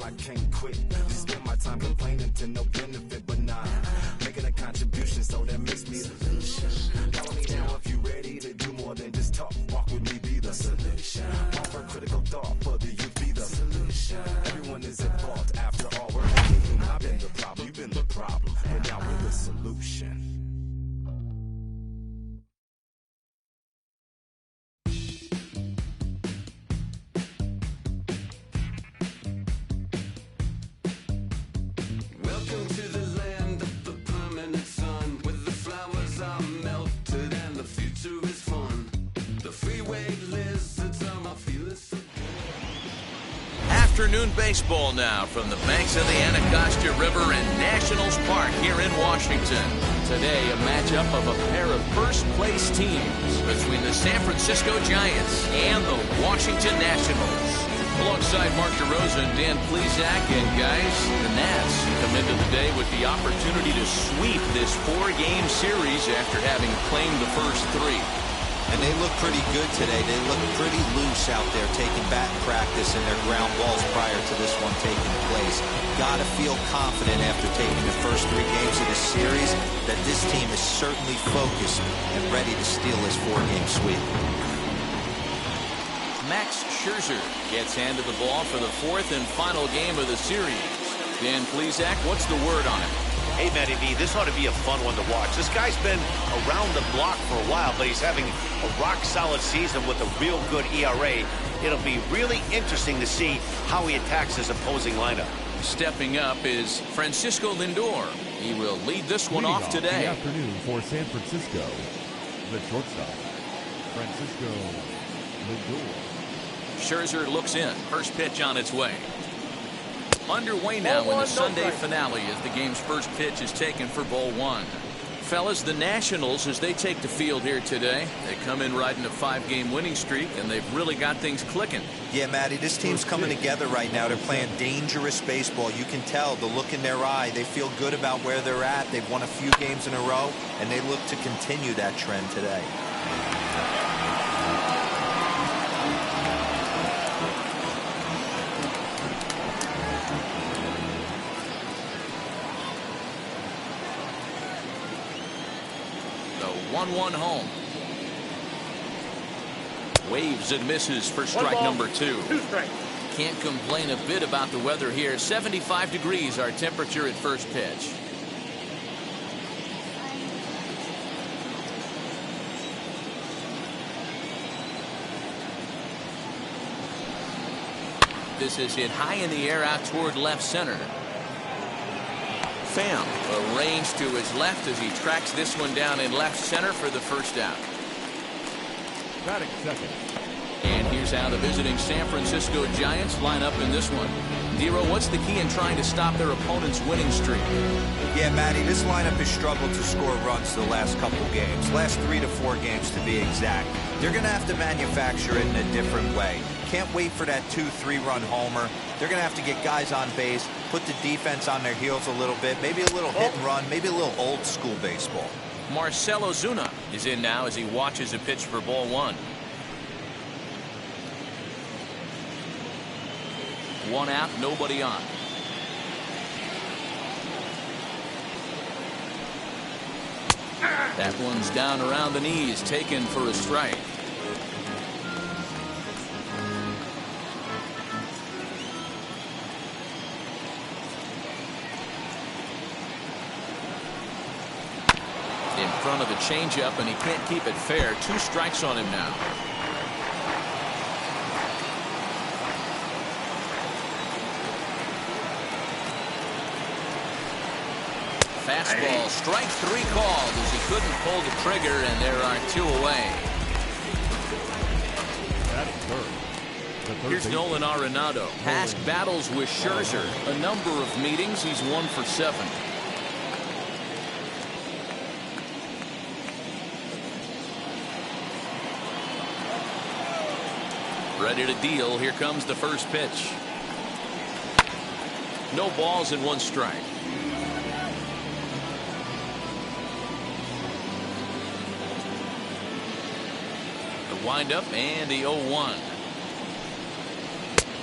I can't quit. Just spend my time complaining to no benefit, but nah. Making a contribution, so that makes me a solution. Follow me now if you ready to do more than just talk. Walk with me, be the solution. Offer critical thought for the youth, be the solution. Everyone is at fault. After all, we're making. I've been the problem, you've been the problem, and now we're the solution. Afternoon baseball now from the banks of the Anacostia River in Nationals Park here in Washington. Today, a matchup of a pair of first-place teams between the San Francisco Giants and the Washington Nationals. Alongside Mark DeRosa and Dan Plesac, and guys, the Nats come into the day with the opportunity to sweep this four-game series after having claimed the first three. And they look pretty good today. They look pretty loose out there, taking batting practice in their ground balls prior to this one taking place. Got to feel confident after taking the first three games of the series that this team is certainly focused and ready to steal this four-game sweep. Max Scherzer gets handed the ball for the fourth and final game of the series. Dan Plesac, what's the word on it? Hey, Matty V, this ought to be a fun one to watch. This guy's been around the block for a while, but he's having a rock-solid season with a real good ERA. It'll be really interesting to see how he attacks his opposing lineup. Stepping up is Francisco Lindor. He will lead this one off today. The afternoon for San Francisco, the shortstop, Francisco Lindor. Scherzer looks in. First pitch on its way. Underway now in the Sunday finale as the game's first pitch is taken for ball one. Fellas, the Nationals, as they take the field here today, they come in riding a five-game winning streak, and they've really got things clicking. Yeah, Matty, this team's coming together right now. They're playing dangerous baseball. You can tell the look in their eye. They feel good about where they're at. They've won a few games in a row, and they look to continue that trend today. The 1-1 home. Waves and misses for strike number two. Can't complain a bit about the weather here. 75 degrees our temperature at first pitch. This is hit high in the air out toward left center. Pham arranged to his left as he tracks this one down in left center for the first out. Batting second. And here's how the visiting San Francisco Giants line up in this one. Dero, what's the key in trying to stop their opponent's winning streak? Yeah, Matty, this lineup has struggled to score runs the last couple games. Last 3 to 4 games to be exact. They're going to have to manufacture it in a different way. Can't wait for that 2-3 run homer. They're going to have to get guys on base, put the defense on their heels a little bit, maybe a little hit and run, maybe a little old school baseball. Marcell Ozuna is in now as he watches a pitch for ball one. One out, nobody on. That one's down around the knees, taken for a strike. In front of the changeup, and he can't keep it fair. 2 strikes on him now. Fastball, strike 3 called as he couldn't pull the trigger, and there are 2 away. Here's Nolan Arenado. Past battles with Scherzer. A number of meetings. He's 1 for 7. Ready to deal. Here comes the first pitch. No balls and 1 strike. The windup and the 0-1.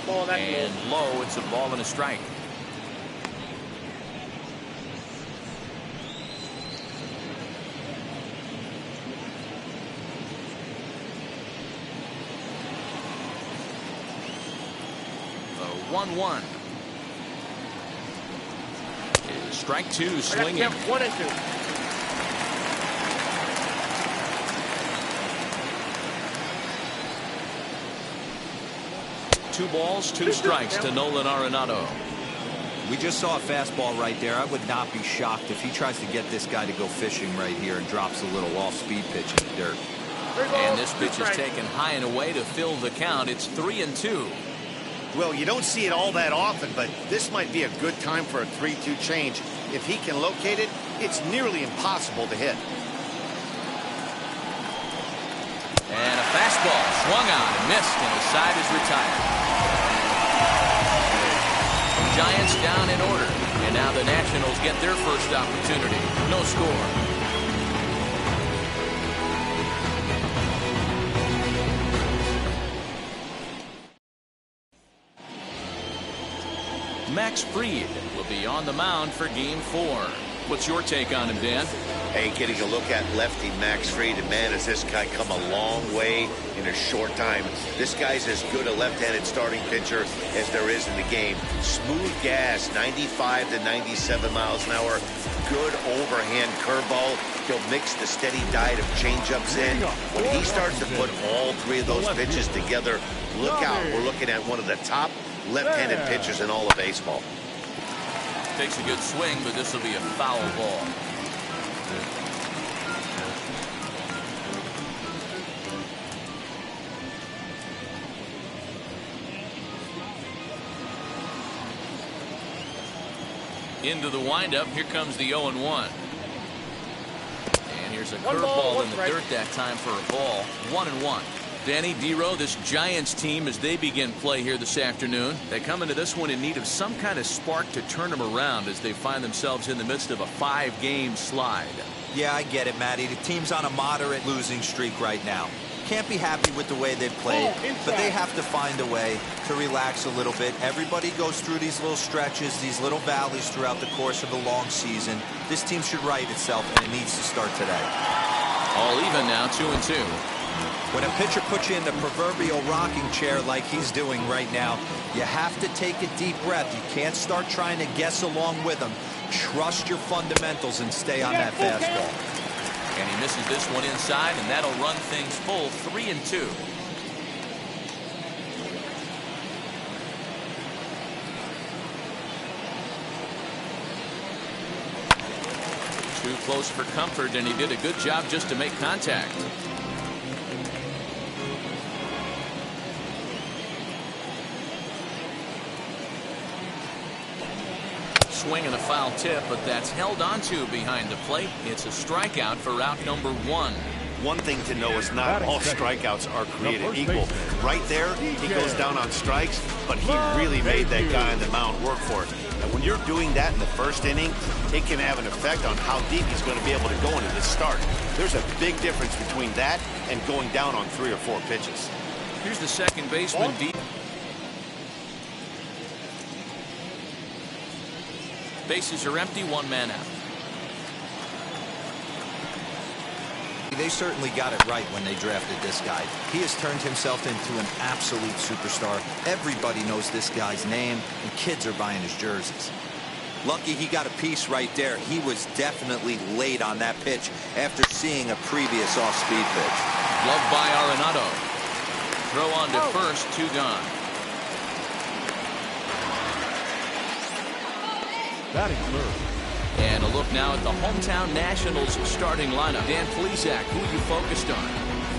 And low, it's a ball and a strike. The 1-1. Strike two, swinging. 1-2. 2 balls, 2 strikes to Nolan Arenado. We just saw a fastball right there. I would not be shocked if he tries to get this guy to go fishing right here and drops a little off-speed pitch in the dirt. And this pitch is taken high and away to fill the count. It's 3-2. Well, you don't see it all that often, but this might be a good time for a 3-2 change. If he can locate it, it's nearly impossible to hit. And a fastball swung on and missed, and the side is retired. Giants down in order, and now the Nationals get their first opportunity. No score. Max Fried will be on the mound for Game 4. What's your take on him, Dan? Hey, getting a look at lefty Max Fried, and man, has this guy come a long way in a short time. This guy's as good a left-handed starting pitcher as there is in the game. Smooth gas, 95 to 97 miles an hour. Good overhand curveball. He'll mix the steady diet of changeups in. When he starts to put all 3 of those pitches together, look out. We're looking at one of the top left-handed pitchers in all of baseball. Takes a good swing, but this will be a foul ball. Into the windup. Here comes the 0-1. And here's a curveball in the dirt that time for a ball. 1-1. Danny Dero, this Giants team, as they begin play here this afternoon, they come into this one in need of some kind of spark to turn them around as they find themselves in the midst of a 5-game slide. Yeah, I get it, Matty. The team's on a moderate losing streak right now. Can't be happy with the way they've played, but they have to find a way to relax a little bit. Everybody goes through these little stretches, these little valleys throughout the course of a long season. This team should right itself, and it needs to start today. All even now, 2-2. When a pitcher puts you in the proverbial rocking chair like he's doing right now, you have to take a deep breath. You can't start trying to guess along with him. Trust your fundamentals and stay on that fastball. And he misses this one inside, and that'll run things full. 3-2. Too close for comfort, and he did a good job just to make contact. Swing and a foul tip, but that's held onto behind the plate. It's a strikeout for out number 1. One thing to know is not all strikeouts are created equal. Right there, he goes down on strikes, but he really made that guy on the mound work for it. And when you're doing that in the first inning, it can have an effect on how deep he's going to be able to go into this start. There's a big difference between that and going down on 3 or 4 pitches. Here's the second baseman, deep. Bases are empty, 1 man out. They certainly got it right when they drafted this guy. He has turned himself into an absolute superstar. Everybody knows this guy's name, and kids are buying his jerseys. Lucky he got a piece right there. He was definitely late on that pitch after seeing a previous off-speed pitch. Gloved by Arenado. Throw on to first, 2 gone. Batting third. And a look now at the hometown Nationals starting lineup. Dan Plesac, who you focused on?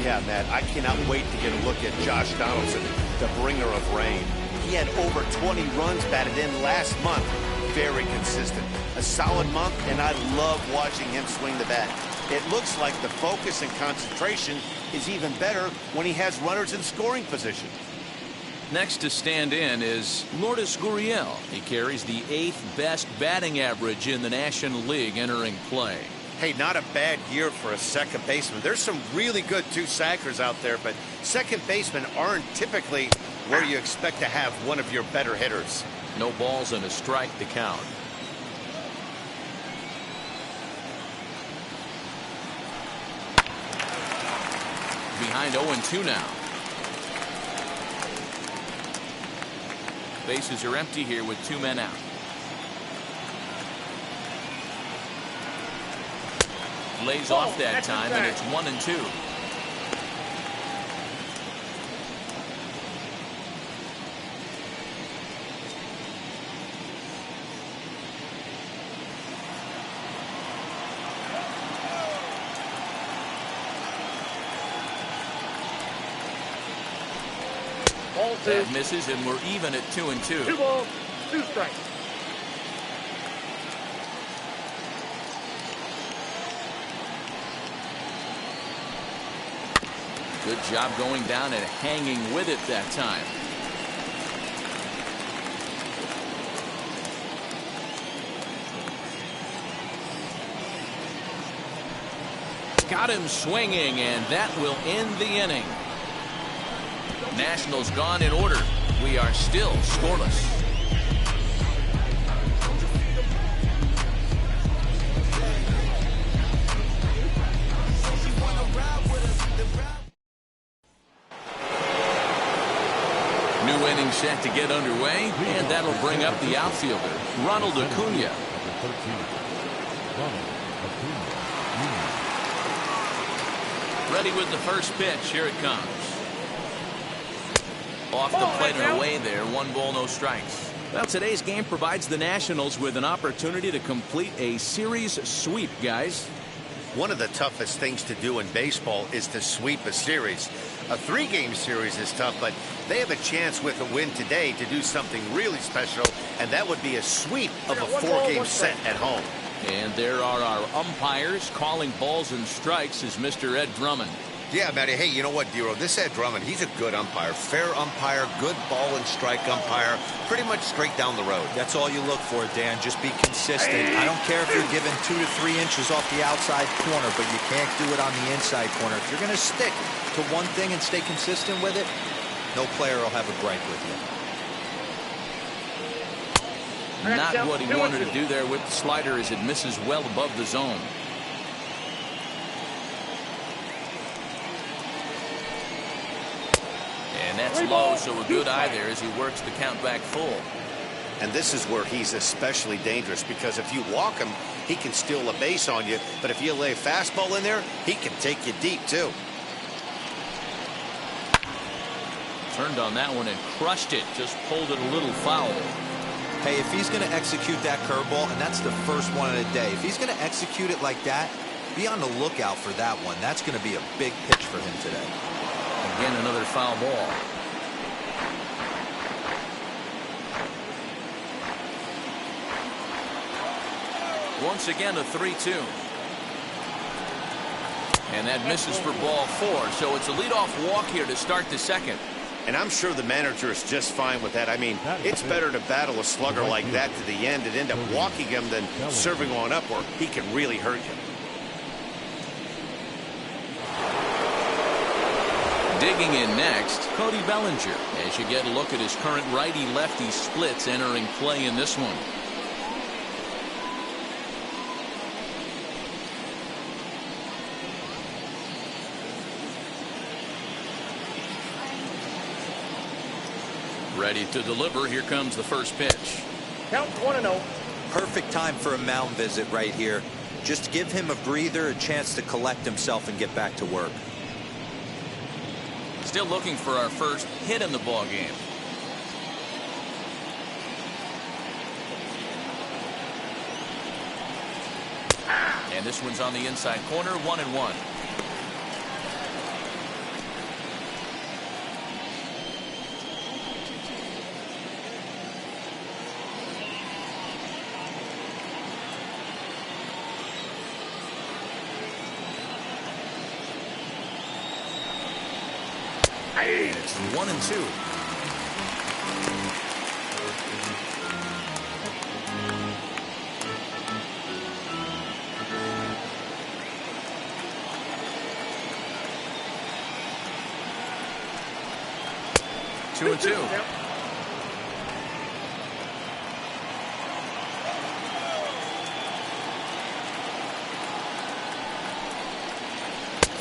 Yeah, Matt, I cannot wait to get a look at Josh Donaldson, the bringer of rain. He had over 20 runs batted in last month. Very consistent. A solid month, and I love watching him swing the bat. It looks like the focus and concentration is even better when he has runners in scoring position. Next to stand in is Lourdes Gurriel. He carries the 8th best batting average in the National League entering play. Hey, not a bad year for a second baseman. There's some really good 2-sackers out there, but second basemen aren't typically where you expect to have one of your better hitters. No balls and a strike to count. Behind 0-2 now. Bases are empty here with 2 men out. Lays off that time, and it's 1-2. That misses, and we're even at 2-2. 2 balls, 2 strikes. Good job going down and hanging with it that time. Got him swinging, and that will end the inning. Nationals gone in order. We are still scoreless. New inning set to get underway, and that'll bring up the outfielder, Ronald Acuna. Ready with the first pitch. Here it comes. Off the plate and away there. 1 ball, no strikes. Well, today's game provides the Nationals with an opportunity to complete a series sweep, guys. One of the toughest things to do in baseball is to sweep a series. A 3-game series is tough, but they have a chance with a win today to do something really special, and that would be a sweep of a 4-game set at home. And there are our umpires calling balls and strikes is Mr. Ed Drummond. Yeah, Matty. Hey, you know what, Dero? This Ed Drummond, he's a good umpire. Fair umpire, good ball and strike umpire. Pretty much straight down the road. That's all you look for, Dan. Just be consistent. I don't care if you're given 2 to 3 inches off the outside corner, but you can't do it on the inside corner. If you're going to stick to one thing and stay consistent with it, no player will have a gripe with you. Not what he wanted to do there with the slider as it misses well above the zone. And that's low, so a good eye there as he works the count back full. And this is where he's especially dangerous, because if you walk him, he can steal a base on you. But if you lay a fastball in there, he can take you deep, too. Turned on that one and crushed it. Just pulled it a little foul. Hey, if he's going to execute that curveball, and that's the first one of the day, if he's going to execute it like that, be on the lookout for that one. That's going to be a big pitch for him today. Again, another foul ball. Once again, a 3-2. And that misses for ball 4. So it's a leadoff walk here to start the second. And I'm sure the manager is just fine with that. I mean, it's better to battle a slugger like that to the end and end up walking him than serving on up where he can really hurt you. Digging in next, Cody Bellinger, as you get a look at his current righty-lefty splits entering play in this one. Ready to deliver. Here comes the first pitch. Count 1-0. Perfect time for a mound visit right here. Just give him a breather, a chance to collect himself and get back to work. Still looking for our first hit in the ball game. And this one's on the inside corner, 1-1. And it's 1-2. 2-2.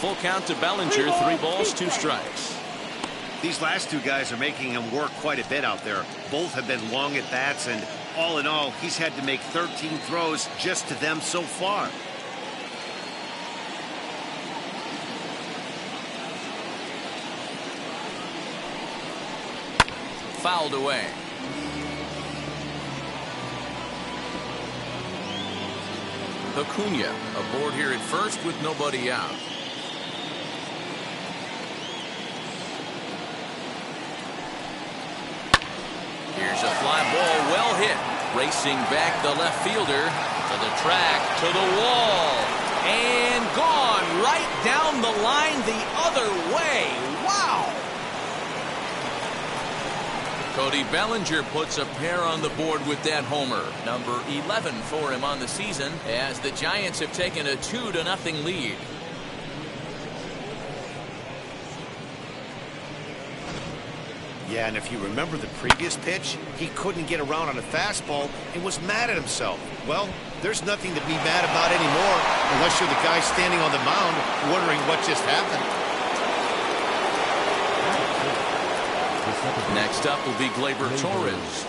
Full count to Bellinger. 3 balls, 2 strikes. These last 2 guys are making him work quite a bit out there. Both have been long at bats, and all in all, he's had to make 13 throws just to them so far. Fouled away. Acuna aboard here at first with nobody out. Here's a fly ball, well hit. Racing back the left fielder to the track, to the wall, and gone right down the line the other way. Wow! Cody Bellinger puts a pair on the board with that homer. Number 11 for him on the season as the Giants have taken a 2-0 lead. Yeah, and if you remember the previous pitch, he couldn't get around on a fastball and was mad at himself. Well, there's nothing to be mad about anymore unless you're the guy standing on the mound wondering what just happened. Next up will be Gleyber Torres.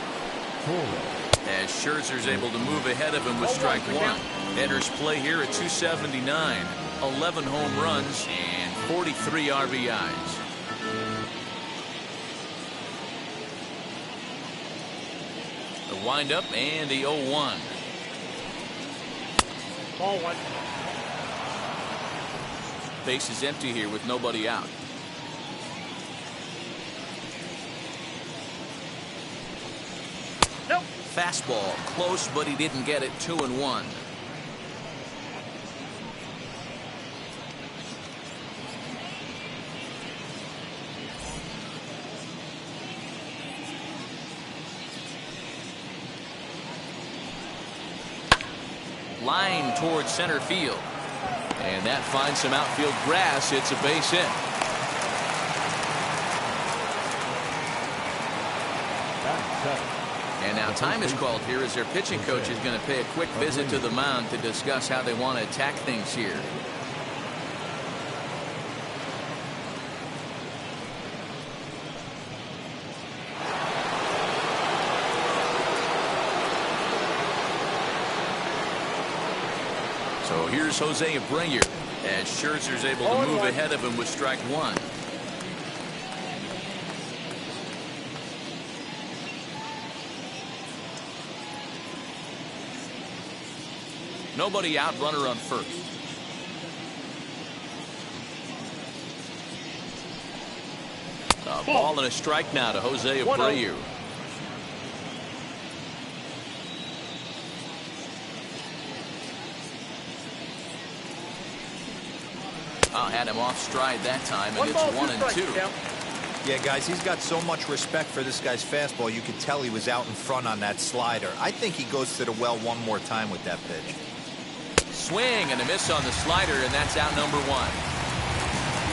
As Scherzer's able to move ahead of him with strike 1. Enters play here at 279. 11 home runs and 43 RBIs. The windup and the 0-1. Ball 1. Base is empty here with nobody out. Nope. Fastball close, but he didn't get it. 2-1. Line towards center field, and that finds some outfield grass. It's a base hit. And now time is called here as their pitching coach is going to pay a quick visit to the mound to discuss how they want to attack things here. So here's Jose Abreu as Scherzer's able to move ahead of him with strike 1. Nobody out, runner on first. A ball and a strike now to Jose Abreu. Had him off stride that time, and it's 1-2. Yeah, guys, he's got so much respect for this guy's fastball. You could tell he was out in front on that slider. I think he goes to the well one more time with that pitch. Swing and a miss on the slider, and that's out number 1.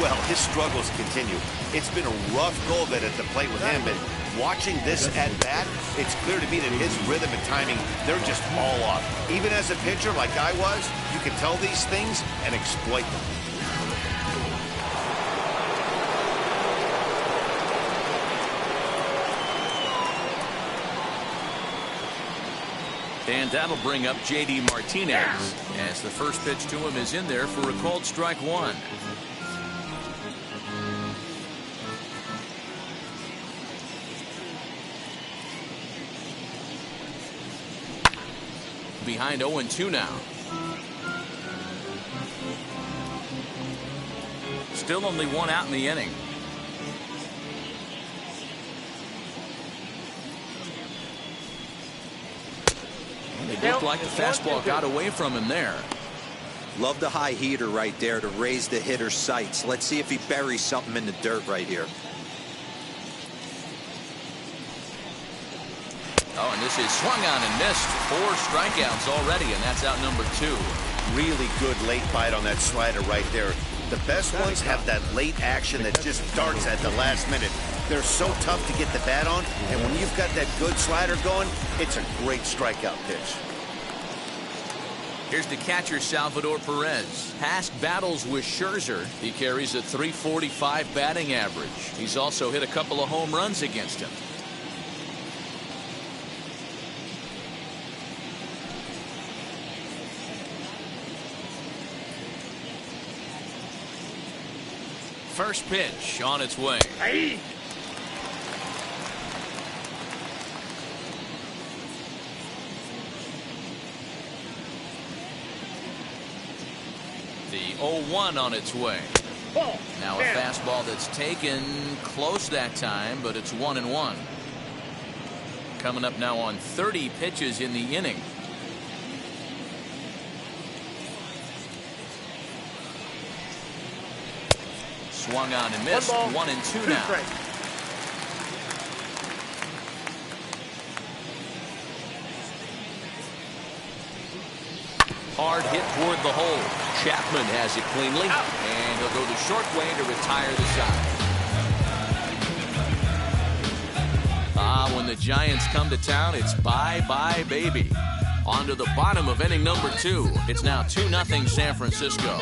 Well, his struggles continue. It's been a rough go of it at the plate with him, but watching this at bat, it's clear to me that his rhythm and timing, they're just all off. Even as a pitcher like I was, you can tell these things and exploit them. And that'll bring up J.D. Martinez as the first pitch to him is in there for a called strike 1. Behind 0-2 now. Still only 1 out in the inning. It looked like the fastball got away from him there. Love the high heater right there to raise the hitter's sights. Let's see if he buries something in the dirt right here. Oh, and this is swung on and missed. 4 strikeouts already, and that's out number 2. Really good late bite on that slider right there. The best ones have that late action that just darts at the last minute. They're so tough to get the bat on, and when you've got that good slider going, it's a great strikeout pitch. Here's the catcher, Salvador Perez. Past battles with Scherzer, he carries a .345 batting average. He's also hit a couple of home runs against him. First pitch on its way. Hey. The 0-1 on its way. Ball. Now a fastball that's taken close that time, but it's 1-1. Coming up now on 30 pitches in the inning. Swung on and missed. 1-2 now. Hard hit toward the hole. Chapman has it cleanly, and he'll go the short way to retire the side. When the Giants come to town, it's bye-bye, baby. On to the bottom of inning number 2. It's now 2-0 San Francisco.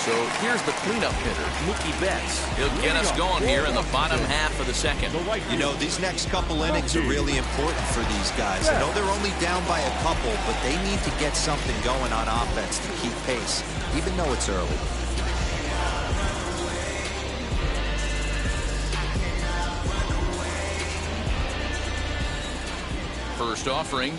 So here's the cleanup hitter, Mookie Betts. He'll get us going here in the bottom half of the second. You know, these next couple innings are really important for these guys. I know they're only down by a couple, but they need to get something going on offense to keep pace, even though it's early. First offering.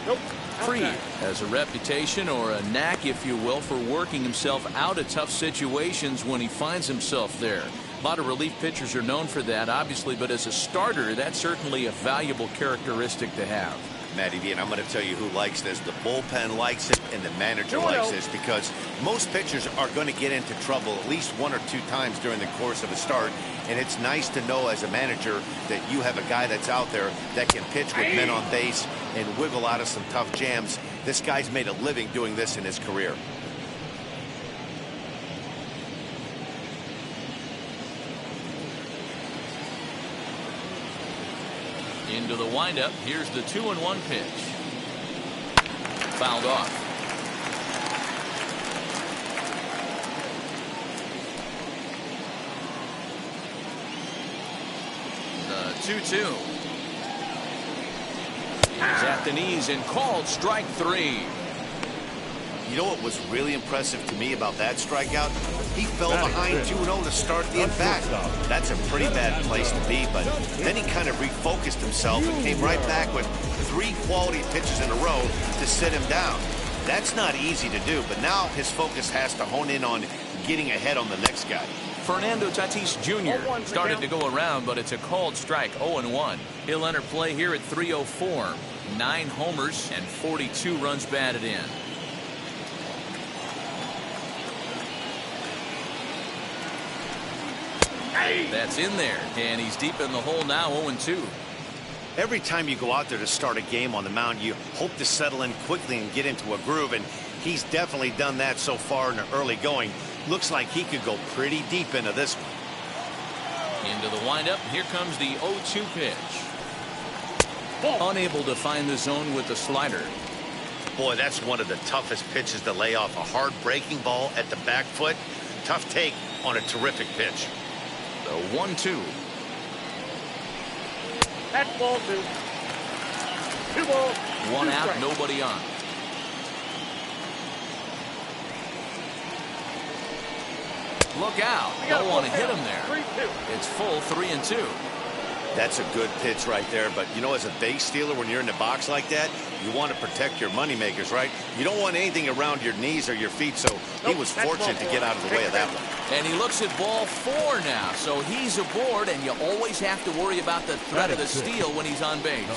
Nope. Fried has a reputation, or a knack, if you will, for working himself out of tough situations when he finds himself there. A lot of relief pitchers are known for that, obviously, but as a starter, that's certainly a valuable characteristic to have. Matty V, and I'm going to tell you who likes this. The bullpen likes it, and the manager likes this, because most pitchers are going to get into trouble at least 1 or 2 times during the course of a start, and it's nice to know as a manager that you have a guy that's out there that can pitch with men on base and wiggle out of some tough jams. This guy's made a living doing this in his career. Into the windup. Here's the 2-1 pitch. Fouled off. The 2-2. He's at the knees and called strike 3. You know what was really impressive to me about that strikeout? He fell behind 2-0 to start the at-bat. That's a pretty bad place to be, but then he kind of refocused himself and came right back with 3 quality pitches in a row to sit him down. That's not easy to do, but now his focus has to hone in on getting ahead on the next guy. Fernando Tatis Jr. started to go around, but it's a called strike, 0-1. He'll enter play here at 304. 9 homers and 42 runs batted in. That's in there, and he's deep in the hole now, 0-2. Every time you go out there to start a game on the mound, you hope to settle in quickly and get into a groove, and he's definitely done that so far in the early going. Looks like he could go pretty deep into this one. Into the windup, here comes the 0-2 pitch. Unable to find the zone with the slider. Boy, that's one of the toughest pitches to lay off. A hard breaking ball at the back foot. Tough take on a terrific pitch. The 1-2. That's ball 2. 2 balls. 1 2 out, strikes. nobody on. Look out. Don't want to hit him there. 3-2. It's full 3-2. That's a good pitch right there, but you know, as a base stealer, when you're in the box like that, you want to protect your moneymakers, right? You don't want anything around your knees or your feet, so he was fortunate to get out of the way of that one. And he looks at ball 4 now, so he's aboard, and you always have to worry about the threat of the steal when he's on base.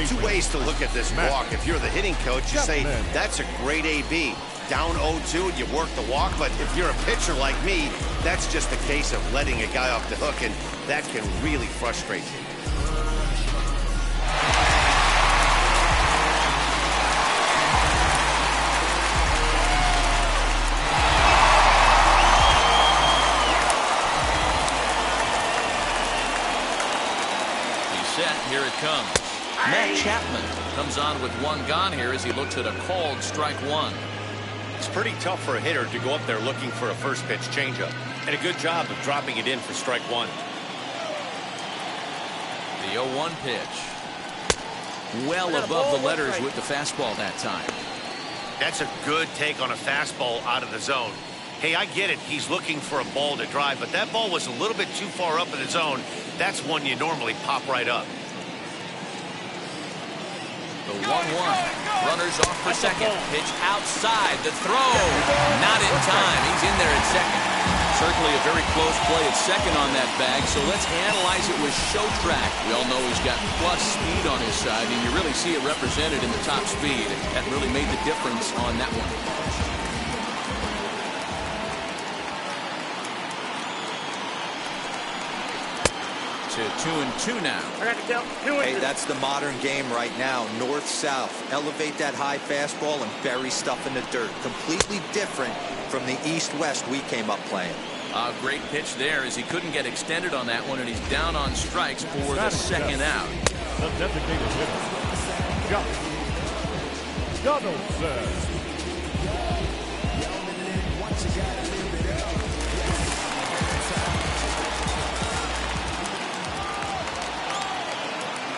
2 ways to look at this walk. If you're the hitting coach, you say, that's a great AB. Down 0-2 and you work the walk, but if you're a pitcher like me, that's just a case of letting a guy off the hook, and that can really frustrate you. set. Here it comes. Matt Chapman comes on with one gone here as he looks at a called strike one. It's pretty tough for a hitter to go up there looking for a first pitch changeup. And a good job of dropping it in for strike one. The 0-1 pitch. Well above the letters with the fastball that time. That's a good take on a fastball out of the zone. Hey, I get it. He's looking for a ball to drive, but that ball was a little bit too far up in the zone. That's one you normally pop right up. The 1-1. Runners off for second. Pitch outside. The throw. Not in time. He's in there at second. Certainly a very close play at second on that bag, so let's analyze it with show track. We all know he's got plus speed on his side, and you really see it represented in the top speed. That really made the difference on that one. To 2-2 now. I got to count 2-2. Hey, that's the modern game right now. North-south. Elevate that high fastball and bury stuff in the dirt. Completely different from the east-west we came up playing. A great pitch there as he couldn't get extended on that one, and he's down on strikes for the second out. The designated hitter, Josh Donaldson.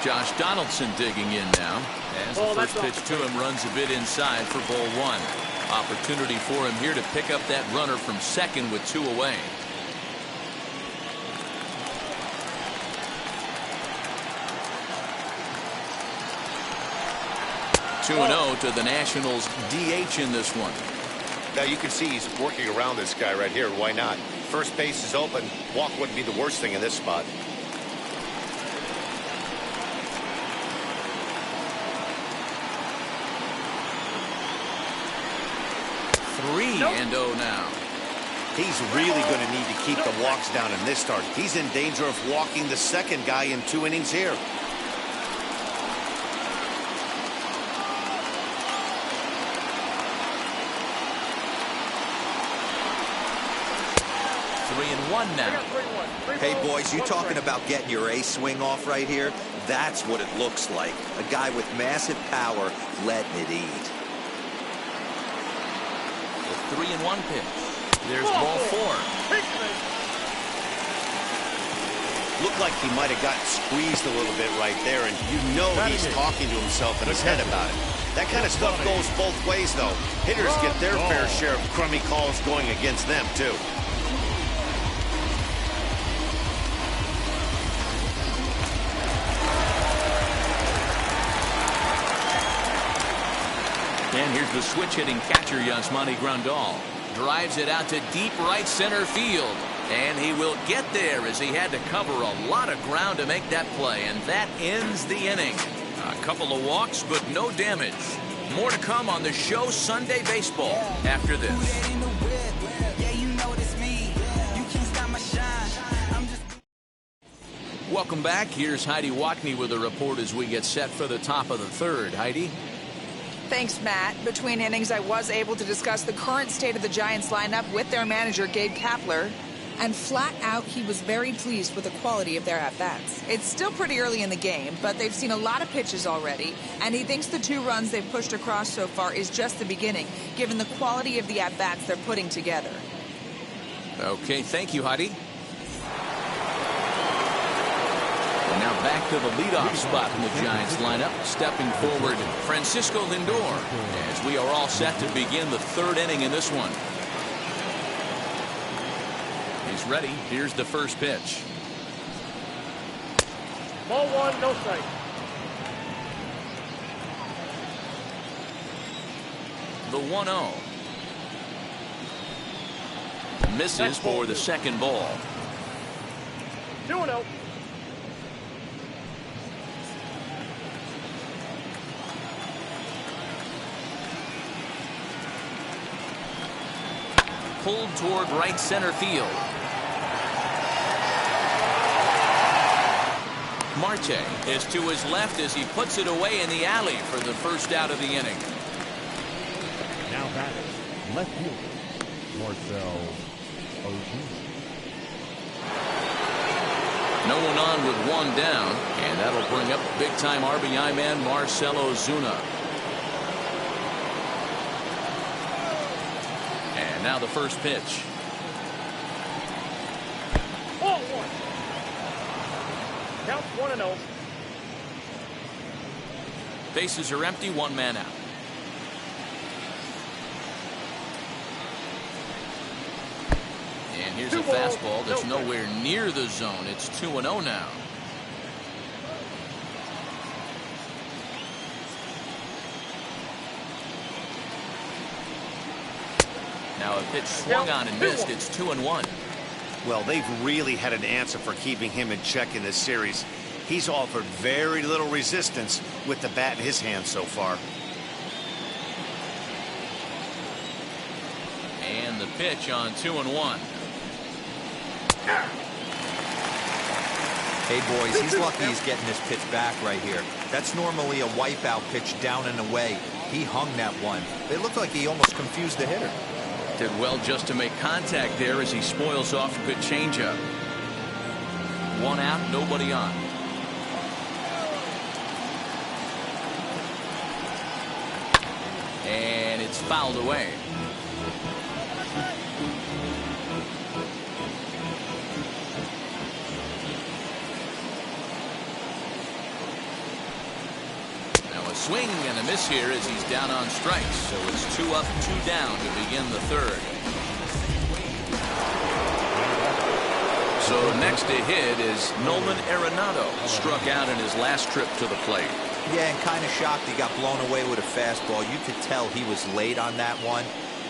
Josh Donaldson digging in now as the first pitch to him runs a bit inside for ball one. Opportunity for him here to pick up that runner from second with 2 away. Oh. 2-0 to the Nationals DH in this one. Now you can see he's working around this guy right here. Why not? First base is open. Walk wouldn't be the worst thing in this spot. Nope. 3-0 now. He's really going to need to keep the walks down in this start. He's in danger of walking the second guy in 2 innings here. Three and one now. Hey, boys, you talking about getting your A swing off right here? That's what it looks like. A guy with massive power letting it eat. 3-1 pitch. There's ball 4. Looked like he might have gotten squeezed a little bit right there, and you know he's talking to himself in his head about it. That kind of stuff goes both ways, though. Hitters get their fair share of crummy calls going against them, too. And here's the switch-hitting catcher, Yasmani Grandal. Drives it out to deep right center field. And he will get there as he had to cover a lot of ground to make that play. And that ends the inning. A couple of walks, but no damage. More to come on the show Sunday Baseball after this. Welcome back. Here's Heidi Watney with a report as we get set for the top of the third. Heidi? Thanks, Matt. Between innings, I was able to discuss the current state of the Giants lineup with their manager, Gabe Kapler. And flat out, he was very pleased with the quality of their at-bats. It's still pretty early in the game, but they've seen a lot of pitches already, and he thinks the 2 runs they've pushed across so far is just the beginning, given the quality of the at-bats they're putting together. Okay, thank you, Heidi. And now back to the leadoff spot in the Giants lineup. Stepping forward, Francisco Lindor, as we are all set to begin the third inning in this one. He's ready. Here's the first pitch. Ball 1, no strike. The 1-0. Misses for the second ball. 2-0. Pulled toward right center field. Marte is to his left as he puts it away in the alley for the first out of the inning. Now batting, left fielder, Marcell Ozuna. No one on with one down, and that'll bring up big-time RBI man Marcell Ozuna. And now the first pitch. Ball one. Count 1-0. Bases are empty, one man out. And here's a fastball that's nowhere near the zone. It's 2-0 now. Now a pitch swung on and missed. It's 2-1. Well, they've really had an answer for keeping him in check in this series. He's offered very little resistance with the bat in his hand so far. And the pitch on 2-1. Hey, boys, he's lucky he's getting this pitch back right here. That's normally a wipeout pitch down and away. He hung that one. It looked like he almost confused the hitter. Did well just to make contact there as he spoils off a good changeup. One out, nobody on. And it's fouled away. Swing and a miss here as he's down on strikes. So it's 2 up, 2 down to begin the third. So next to hit is Nolan Arenado. Struck out in his last trip to the plate. Yeah, and kind of shocked he got blown away with a fastball. You could tell he was late on that one.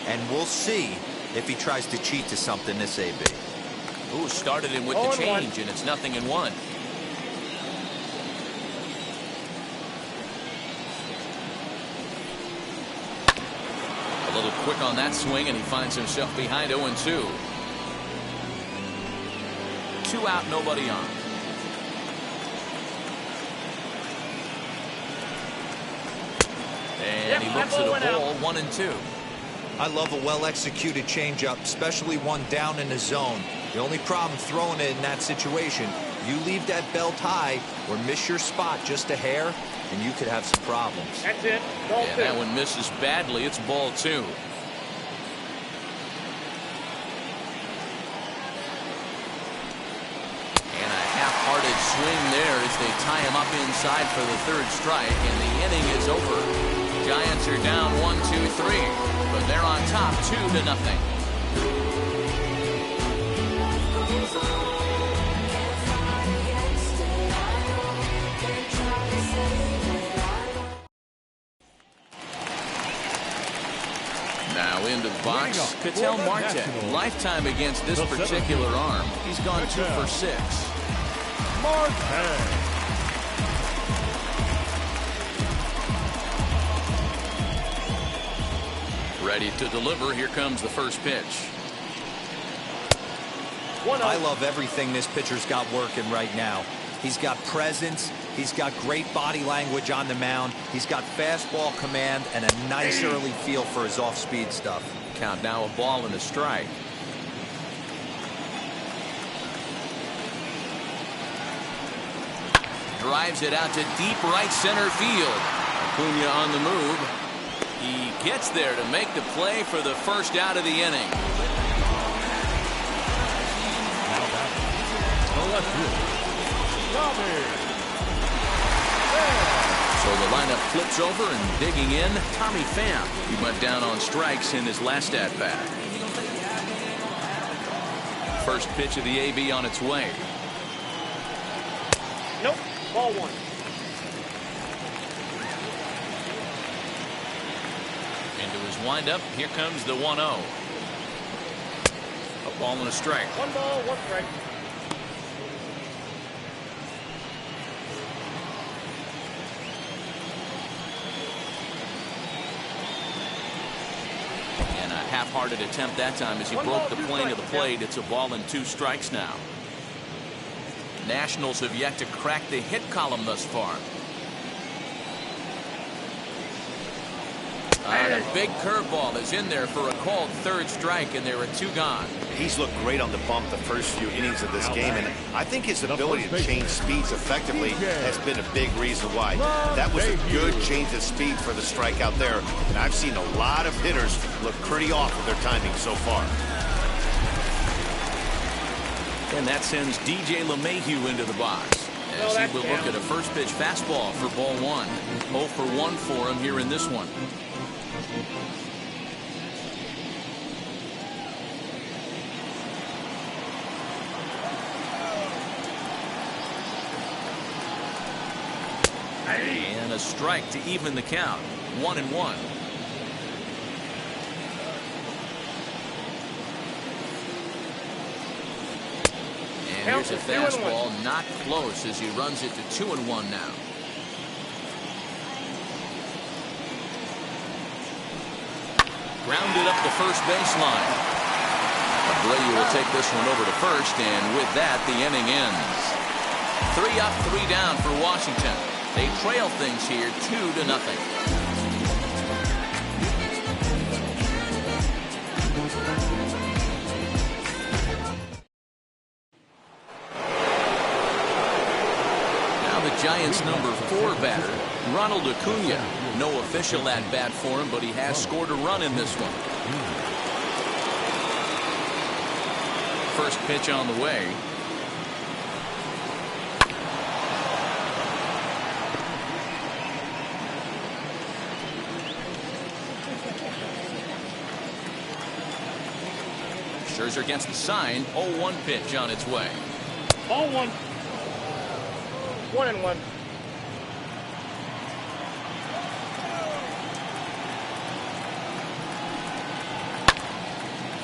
And we'll see if he tries to cheat to something this AB. Ooh, started him with the change, and it's 0-1. A little quick on that swing, and he finds himself behind 0-2. 2 out, nobody on. And he looks at a ball, 1-2. I love a well-executed changeup, especially one down in the zone. The only problem throwing it in that situation, you leave that belt high or miss your spot just a hair, and you could have some problems. That's it. Ball And two. that one misses badly. It's ball 2. And a half-hearted swing there as they tie him up inside for the third strike, and the inning is over. Giants are down 1-2-3, but they're on top 2-0. Now into the box, Ketel Marte. Lifetime against this particular arm. He's gone 2 for 6. Marte. Ready to deliver. Here comes the first pitch. I love everything this pitcher's got working right now. He's got presence. He's got great body language on the mound. He's got fastball command and a nice early feel for his off-speed stuff. Count now, a ball and a strike. Drives it out to deep right center field. Acuna on the move. He gets there to make the play for the first out of the inning. So the lineup flips over, and digging in, Tommy Pham. He went down on strikes in his last at-bat. First pitch of the AB on its way. Nope. Ball 1. Into his windup. Here comes the 1-0. A ball and a strike. 1 ball, 1 strike. And a half-hearted attempt that time as he broke the plane of the plate. It's a ball and 2 strikes now. Nationals have yet to crack the hit column thus far. A big curveball is in there for a called third strike, and there are 2 gone. He's looked great on the bump the first few innings of this game, and I think his ability to change speeds effectively has been a big reason why. That was a good change of speed for the strikeout there, and I've seen a lot of hitters look pretty off with their timing so far. And that sends DJ LeMahieu into the box as he will look at a first pitch fastball for ball 1. 0 for 1 for him here in this one. And a strike to even the count. 1-1. And here's a fastball, not close, as he runs it to 2-1 now. Grounded up the first baseline. Abreu will take this one over to first, and with that, the inning ends. 3 up, 3 down for Washington. They trail things here 2-0. Now the Giants' number 4 batter, Ronald Acuna. No official at bat for him, but he has scored a run in this one. First pitch on the way. Scherzer against the sign. 0-1 pitch on its way. 0-1. 1-1.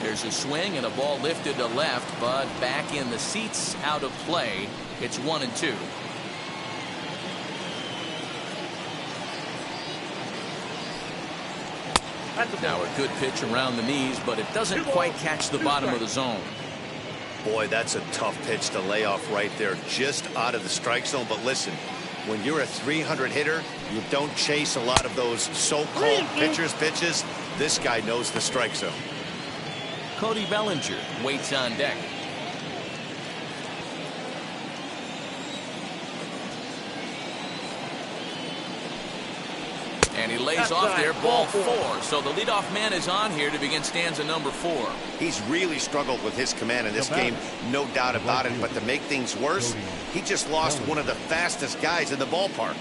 There's a swing and a ball lifted to left, but back in the seats, out of play. It's 1-2. Now a good pitch around the knees, but it doesn't quite catch the bottom of the zone. Boy, that's a tough pitch to lay off right there, just out of the strike zone. But listen, when you're a 300 hitter, you don't chase a lot of those so-called pitcher's pitches. This guy knows the strike zone. Cody Bellinger waits on deck. And he lays off there, ball 4. So the leadoff man is on here to begin stanza number 4. He's really struggled with his command in this game, no doubt about it. But to make things worse, he just lost one of the fastest guys in the ballpark.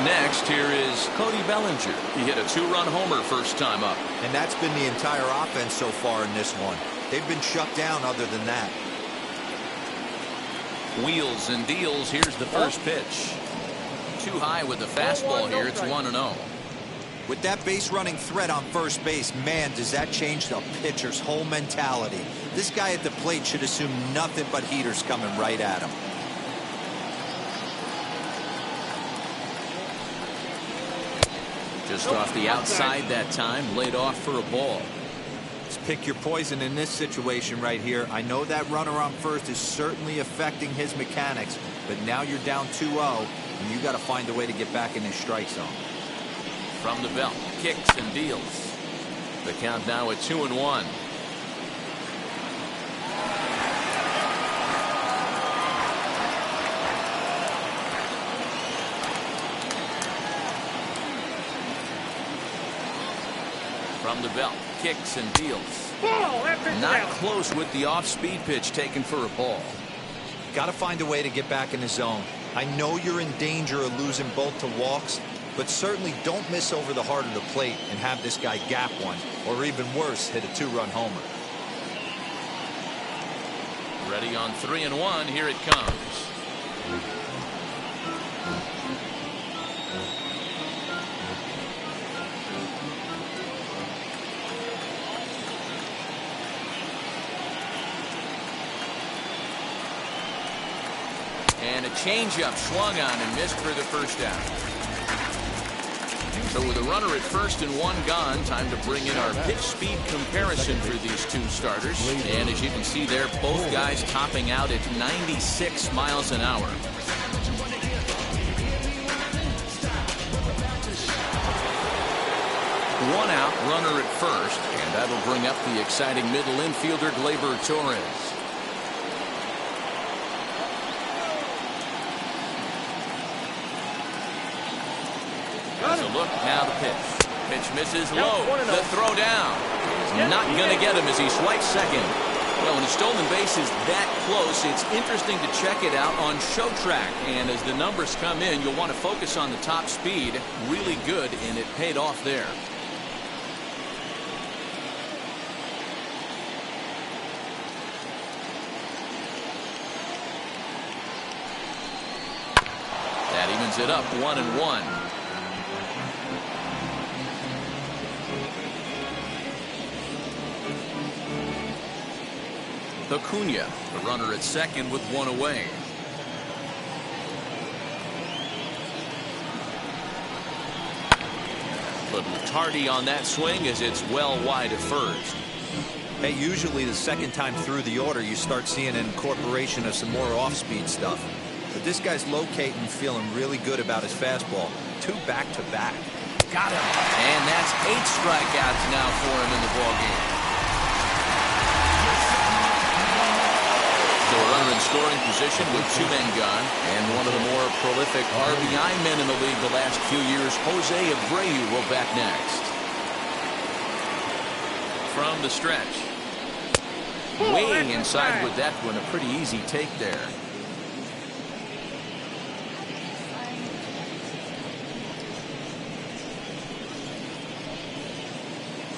Next, here is Cody Bellinger. He hit a 2-run homer first time up. And that's been the entire offense so far in this one. They've been shut down other than that. Wheels and deals. Here's the first pitch. Too high with the fastball here. It's 1-0. With that base running threat on first base, man, does that change the pitcher's whole mentality. This guy at the plate should assume nothing but heaters coming right at him. Just off the outside that time, laid off for a ball. Just pick your poison in this situation right here. I know that runner on first is certainly affecting his mechanics, but now you're down 2-0, and you got to find a way to get back in his strike zone. From the belt, kicks and deals. The count now at 2-1. From the belt, kicks and deals. Not close with the off-speed pitch taken for a ball. Got to find a way to get back in the zone. I know you're in danger of losing both to walks, but certainly don't miss over the heart of the plate and have this guy gap one, or even worse, hit a 2-run homer. Ready on 3-1. Here it comes. And a changeup swung on and missed for the first down. So with a runner at first and 1 gone, time to bring in our pitch speed comparison for these two starters. And as you can see there, both guys topping out at 96 miles an hour. 1 out, runner at first, and that'll bring up the exciting middle infielder Gleyber Torres. As a look, now the pitch. Pitch misses low. The throw down is not going to get him as he swipes second. Well, when a stolen base is that close, it's interesting to check it out on Show Track. And as the numbers come in, you'll want to focus on the top speed. Really good, and it paid off there. That evens it up 1-1. Acuna, the runner at second with 1 away. Little tardy on that swing as it's well wide at first. Hey, usually the second time through the order you start seeing an incorporation of some more off-speed stuff. But this guy's locating, feeling really good about his fastball. 2 back-to-back. Got him. And that's 8 strikeouts now for him in the ballgame. So a runner in scoring position with 2 men gone, and one of the more prolific RBI men in the league the last few years, Jose Abreu, will bat next. From the stretch. Way inside with that one, a pretty easy take there.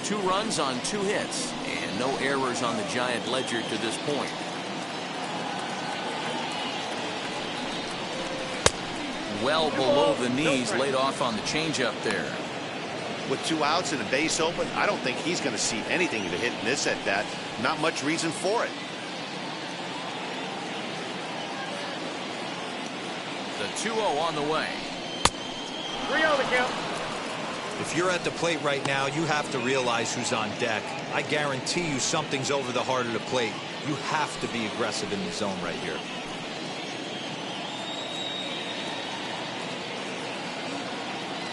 Two runs on 2 hits, and no errors on the Giant ledger to this point. Well below the knees, laid off on the changeup there. With 2 outs and a base open, I don't think he's going to see anything to hit in this at bat. Not much reason for it. The 2-0 on the way. 3-0 the count. If you're at the plate right now, you have to realize who's on deck. I guarantee you something's over the heart of the plate. You have to be aggressive in the zone right here.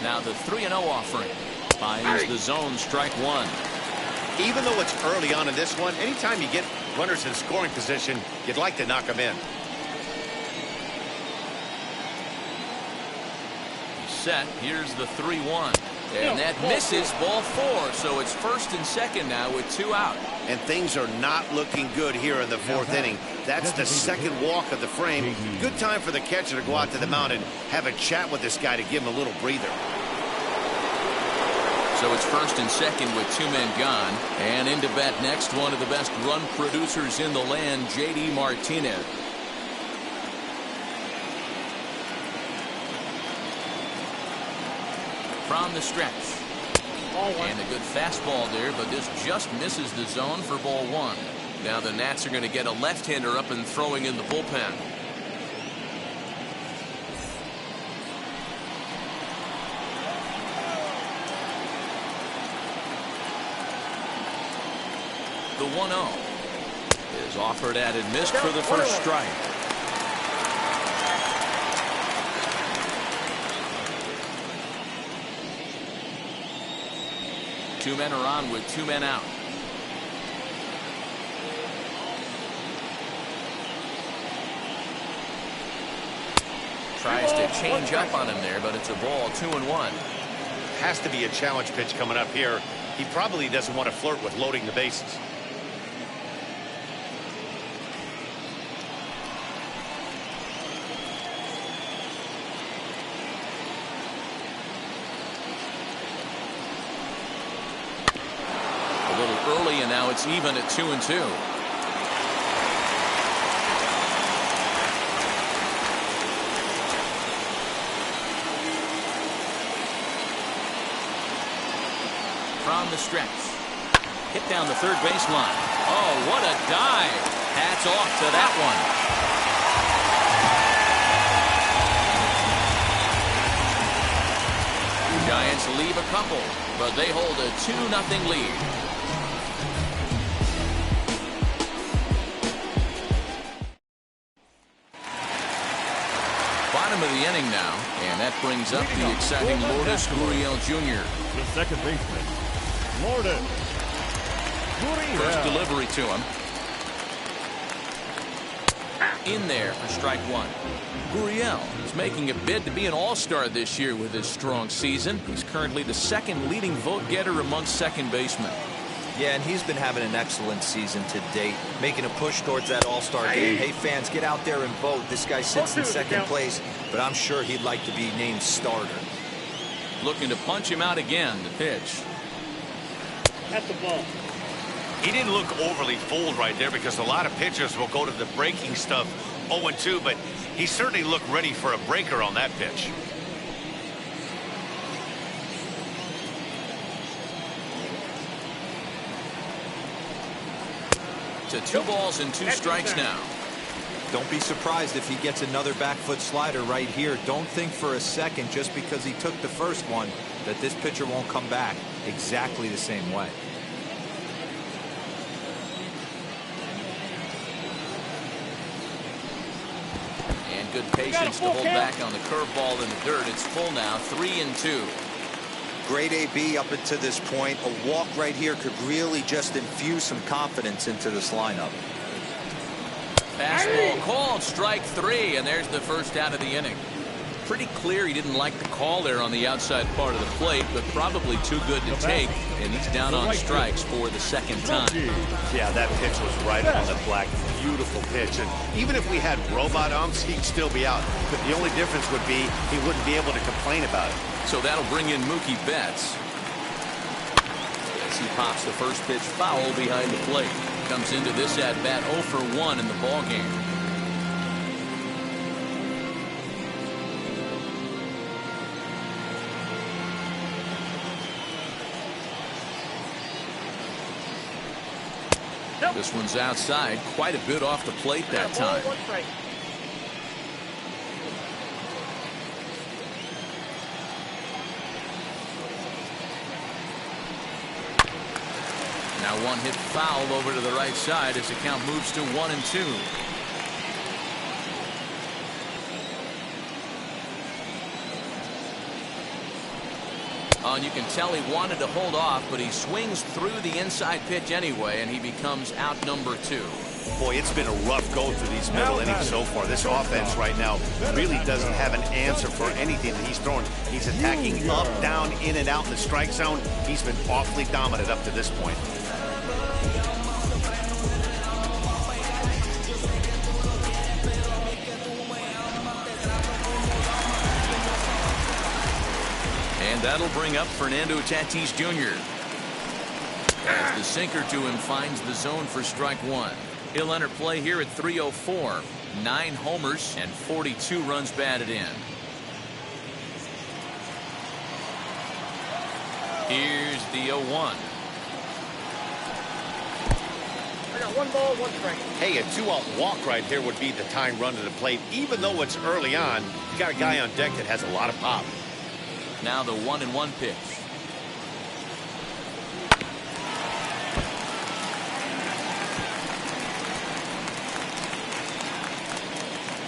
Now the 3-0 offering. Finds the zone, strike 1. Even though it's early on in this one, anytime you get runners in scoring position, you'd like to knock them in. Set. Here's the 3-1. And that misses, ball 4. So it's first and second now with 2 out. And things are not looking good here in the 4th inning. That's the second walk of the frame. Good time for the catcher to go out to the mound and have a chat with this guy to give him a little breather. So it's first and second with 2 men gone. And into bat next, one of the best run producers in the land, J.D. Martinez. From the stretch. And a good fastball there, but this just misses the zone for ball 1. Now the Nats are going to get a left-hander up and throwing in the bullpen. The 1-0 is offered at and missed for the first strike. Two men are on with 2 men out. Tries to change up on him there, but it's a ball, 2-1. Has to be a challenge pitch coming up here. He probably doesn't want to flirt with loading the bases. Early, and now it's even at 2-2. From the stretch. Hit down the third baseline. Oh, what a dive. Hats off to that one. Giants leave a couple, but they hold a 2-0 lead. Bottom of the inning now, and that brings up the exciting Lourdes Gurriel Jr. The second baseman, Lourdes Gurriel. First delivery to him. In there for strike one. Gurriel is making a bid to be an all-star this year with his strong season. He's currently the second leading vote getter among second basemen. Yeah, and he's been having an excellent season to date, making a push towards that all-star game. Hey, fans, get out there and vote. This guy sits in second place, but I'm sure he'd like to be named starter. Looking to punch him out again. The pitch. That's the ball. He didn't look overly fooled right there because a lot of pitchers will go to the breaking stuff 0-2, but he certainly looked ready for a breaker on that pitch. To 2 balls and 2 strikes now. Don't be surprised if he gets another back foot slider right here. Don't think for a second, just because he took the first one, that this pitcher won't come back exactly the same way. And good patience to hold back on the curveball in the dirt. It's full now, 3-2. Great AB up until this point. A walk right here could really just infuse some confidence into this lineup. Fastball called, strike 3, and there's the first out of the inning. Pretty clear he didn't like the call there on the outside part of the plate, but probably too good to take, and he's down on strikes for the second time. Yeah, that pitch was right on the black. Beautiful pitch, and even if we had robot umps, he'd still be out. But the only difference would be he wouldn't be able to complain about it. So that'll bring in Mookie Betts. As he pops the first pitch foul behind the plate. Comes into this at-bat 0 for 1 in the ballgame. This one's outside, quite a bit off the plate that time. Now one hit foul over to the right side as the count moves to 1-2. And you can tell he wanted to hold off, but he swings through the inside pitch anyway, and he becomes out number 2. Boy, it's been a rough go through these middle innings so far. This offense right now really doesn't have an answer for anything that he's throwing. He's attacking up, down, in and out in the strike zone. He's been awfully dominant up to this point. And that'll bring up Fernando Tatis Jr. As the sinker to him finds the zone for strike 1. He'll enter play here at 304. 9 homers and 42 runs batted in. Here's the 0-1. I got 1 ball, 1 strike. Hey, a 2-out walk right here would be the tying run to the plate. Even though it's early on, you got a guy on deck that has a lot of pop. Now the 1-1 pitch.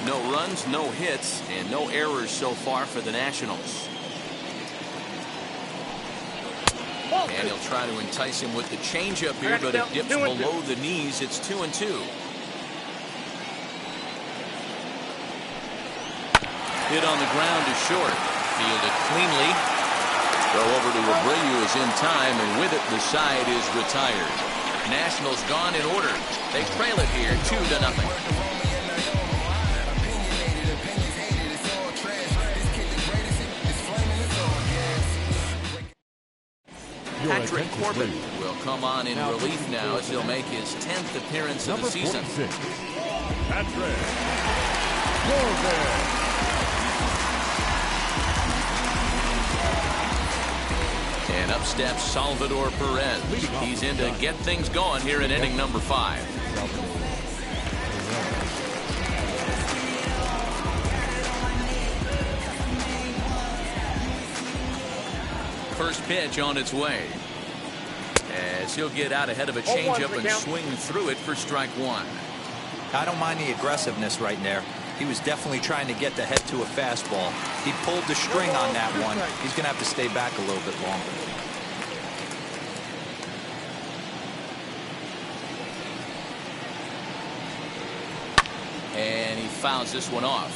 No runs, no hits, and no errors so far for the Nationals. And he'll try to entice him with the changeup here, but it dips below the knees. It's 2-2. Hit on the ground to short. Fielded cleanly. Throw over to Abreu is in time, and with it, the side is retired. Nationals gone in order. They trail it here 2-0. Patrick Corbin will come on in relief now as he'll make his 10th appearance of the season. Patrick Corbin. And up steps Salvador Perez. He's in to get things going here in inning number 5. First pitch on its way. As he'll get out ahead of a changeup and swing through it for strike 1. I don't mind the aggressiveness right there. He was definitely trying to get the head to a fastball. He pulled the string on that one. He's going to have to stay back a little bit longer. fouls this one off.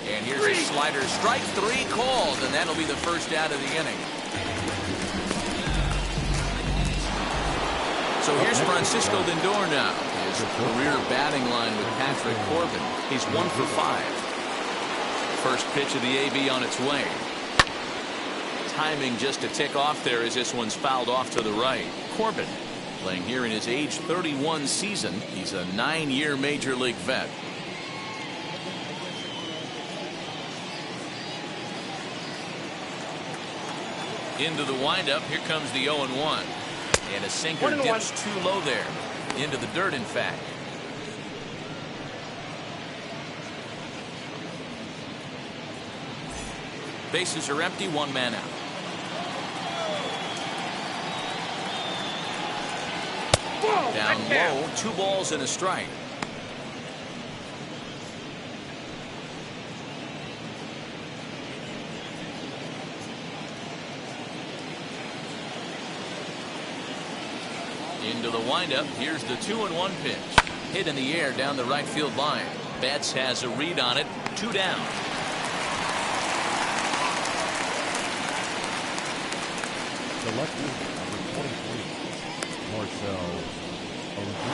And here's a slider. Strike three called, and that'll be the first out of the inning. So here's Francisco Lindor now. His career batting line with Patrick Corbin. He's 1 for 5. First pitch of the AB on its way. Timing just a tick off there as this one's fouled off to the right. Corbin playing here in his age 31 season. He's a 9-year major league vet. Into the windup. Here comes the 0-1. And a sinker dips too low there. Into the dirt, in fact. Bases are empty. One man out. Down low. 2 balls and a strike. Into the windup. Here's the 2-1 pitch. Hit in the air down the right field line. Betts has a read on it. 2 down. Selected number 23, Marcell Ozuna.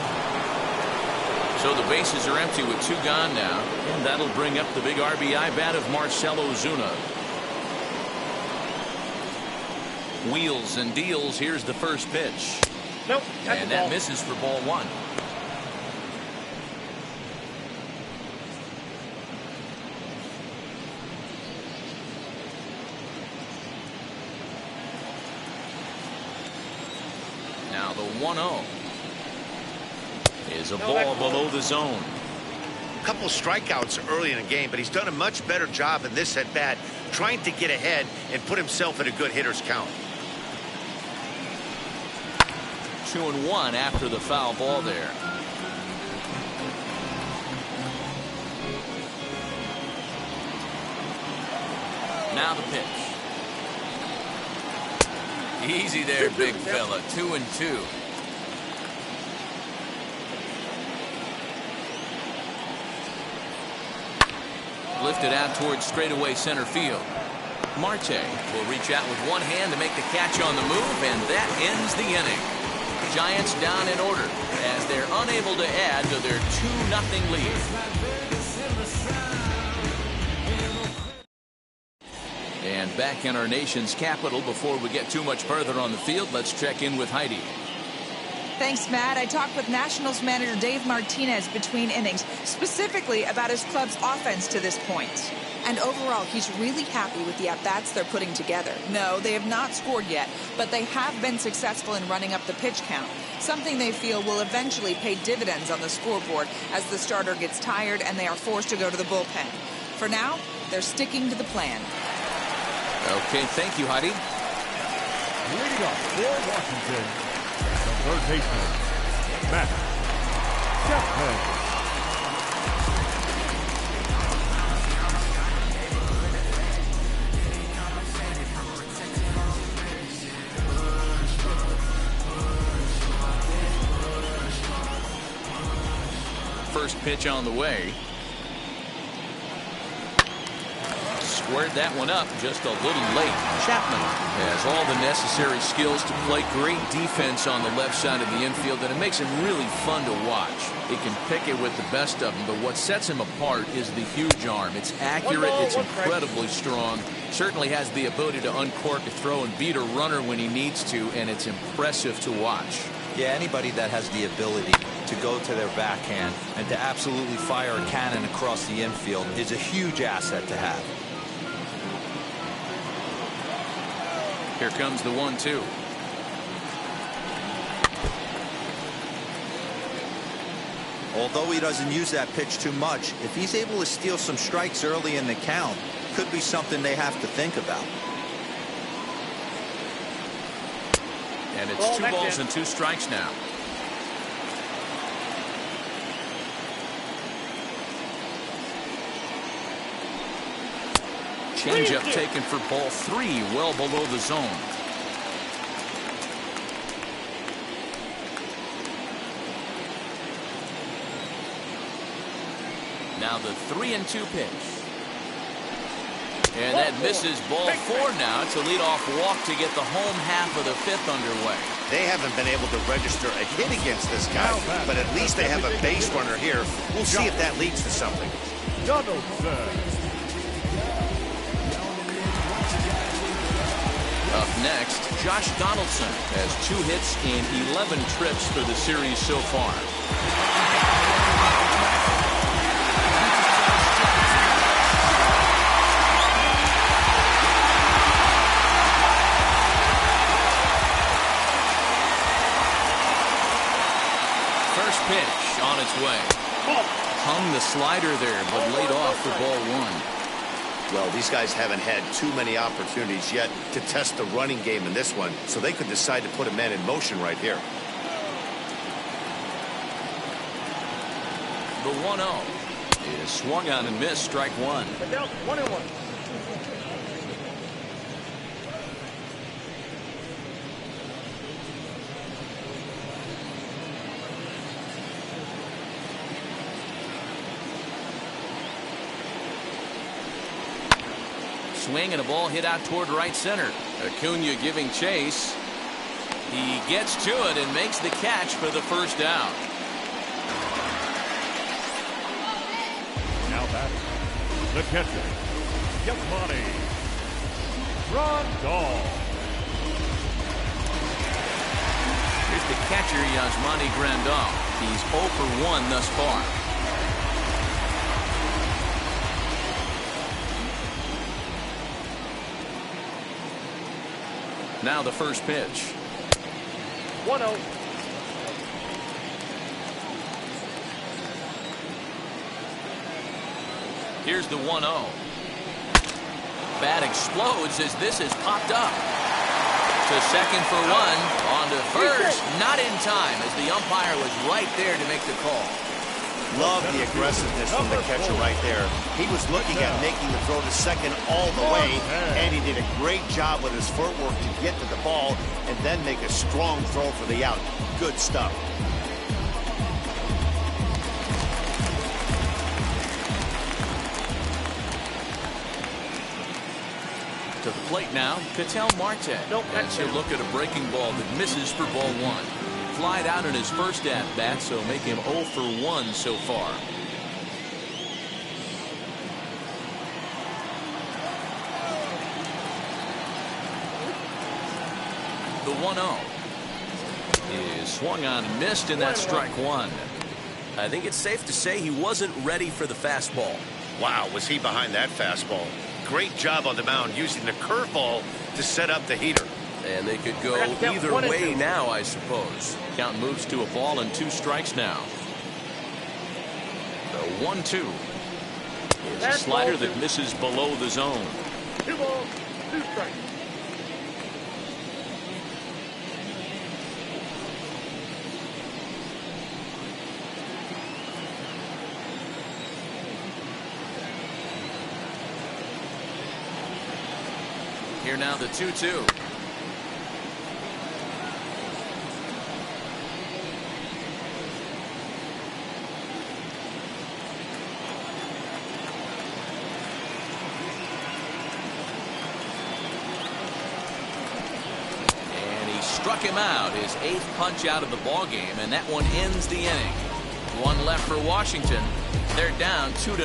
So the bases are empty with 2 gone now. And that'll bring up the big RBI bat of Marcell Ozuna. Wheels and deals. Here's the first pitch. Nope. And that misses for ball 1. Now the 1-0 is a ball below the zone. A couple strikeouts early in the game, but he's done a much better job in this at bat trying to get ahead and put himself in a good hitter's count. 2-1 after the foul ball there. Now the pitch. Easy there, big fella. 2-2. Lifted out towards straightaway center field. Marte will reach out with one hand to make the catch on the move, and that ends the inning. Giants down in order as they're unable to add to their 2-0 lead. And back in our nation's capital, before we get too much further on the field, let's check in with Heidi. Thanks, Matt. I talked with Nationals manager Dave Martinez between innings, specifically about his club's offense to this point. And overall, he's really happy with the at-bats they're putting together. No, they have not scored yet, but they have been successful in running up the pitch count, something they feel will eventually pay dividends on the scoreboard as the starter gets tired and they are forced to go to the bullpen. For now, they're sticking to the plan. Okay, thank you, Heidi. Leading off for Washington, the third baseman, Matt Chapman. First pitch on the way. Squared that one up just a little late. Chapman has all the necessary skills to play great defense on the left side of the infield, and it makes him really fun to watch. He can pick it with the best of them, but what sets him apart is the huge arm. It's accurate, it's incredibly strong, certainly has the ability to uncork a throw and beat a runner when he needs to, and it's impressive to watch. Yeah, anybody that has the ability to go to their backhand and to absolutely fire a cannon across the infield is a huge asset to have. Here comes the 1-2. Although he doesn't use that pitch too much, if he's able to steal some strikes early in the count, could be something they have to think about. And it's 2 balls and 2 strikes now. Changeup taken for ball 3, well below the zone. Now the 3-2 pitch. And that misses ball 4 now. It's a leadoff walk to get the home half of the 5th underway. They haven't been able to register a hit against this guy, but at least they have a base runner here. We'll see if that leads to something. Up next, Josh Donaldson has 2 hits in 11 trips for the series so far. First pitch on its way. Hung the slider there, but laid off for ball 1. Well, these guys haven't had too many opportunities yet to test the running game in this one, so they could decide to put a man in motion right here. The 1-0 is swung on and missed, strike 1. 1-1. Swing and a ball hit out toward right center. Acuna giving chase. He gets to it and makes the catch for the first down. Now back, the catcher, Yasmani Grandal. Here's the catcher, Yasmani Grandal. He's 0 for 1 thus far. Now the first pitch. 1-0. Here's the 1-0. Bat explodes as this is popped up. To second for 1. On to first. Not in time as the umpire was right there to make the call. Love the aggressiveness from the catcher right there. He was looking at making the throw to second all the way, and he did a great job with his footwork to get to the ball and then make a strong throw for the out. Good stuff. To the plate now, Ketel Marte. As he'll look at a breaking ball that misses for ball 1. Flied out in his first at-bat, so make him 0 for 1 so far. The 1-0 is swung on and missed, and that's strike 1. I think it's safe to say he wasn't ready for the fastball. Wow, was he behind that fastball. Great job on the mound using the curveball to set up the heater. And they could go either way now, I suppose. Count moves to a ball and 2 strikes now. The 1-2 is a slider that misses below the zone. 2 balls, 2 strikes. Here now the 2-2. Struck him out, his 8th punch out of the ball game, and that one ends the inning. 1 left for Washington. They're down 2-0.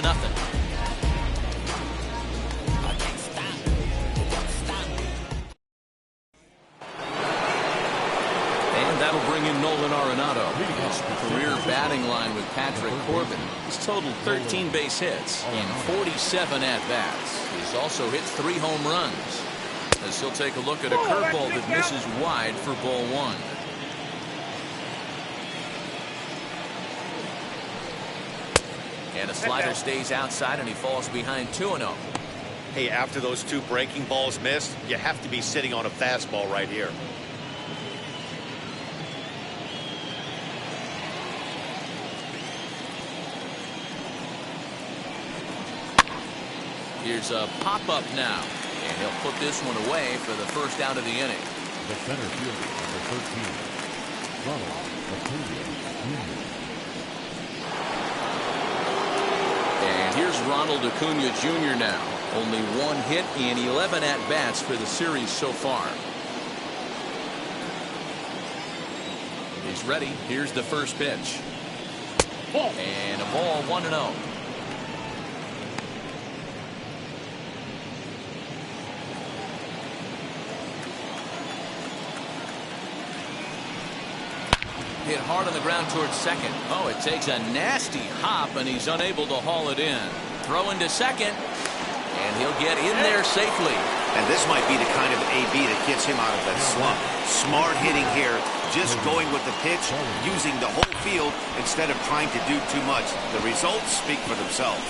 And that'll bring in Nolan Arenado. His career batting line with Patrick Corbin. He's totaled 13 base hits in 47 at-bats. He's also hit 3 home runs. As he'll take a look at a curveball that misses wide for ball 1. And a slider stays outside, and he falls behind 2-0. Hey, after those 2 breaking balls missed, you have to be sitting on a fastball right here. Here's a pop-up now, and he'll put this one away for the first out of the inning. The center fielder, number 13, Ronald Acuna Jr. And here's Ronald Acuna Jr. now. Only one hit in 11 at-bats for the series so far. He's ready. Here's the first pitch. And a ball, 1-0. Hit hard on the ground towards second. Oh, it takes a nasty hop, and he's unable to haul it in. Throw into second, and he'll get in there safely. And this might be the kind of AB that gets him out of that slump. Smart hitting here, just going with the pitch, using the whole field instead of trying to do too much. The results speak for themselves.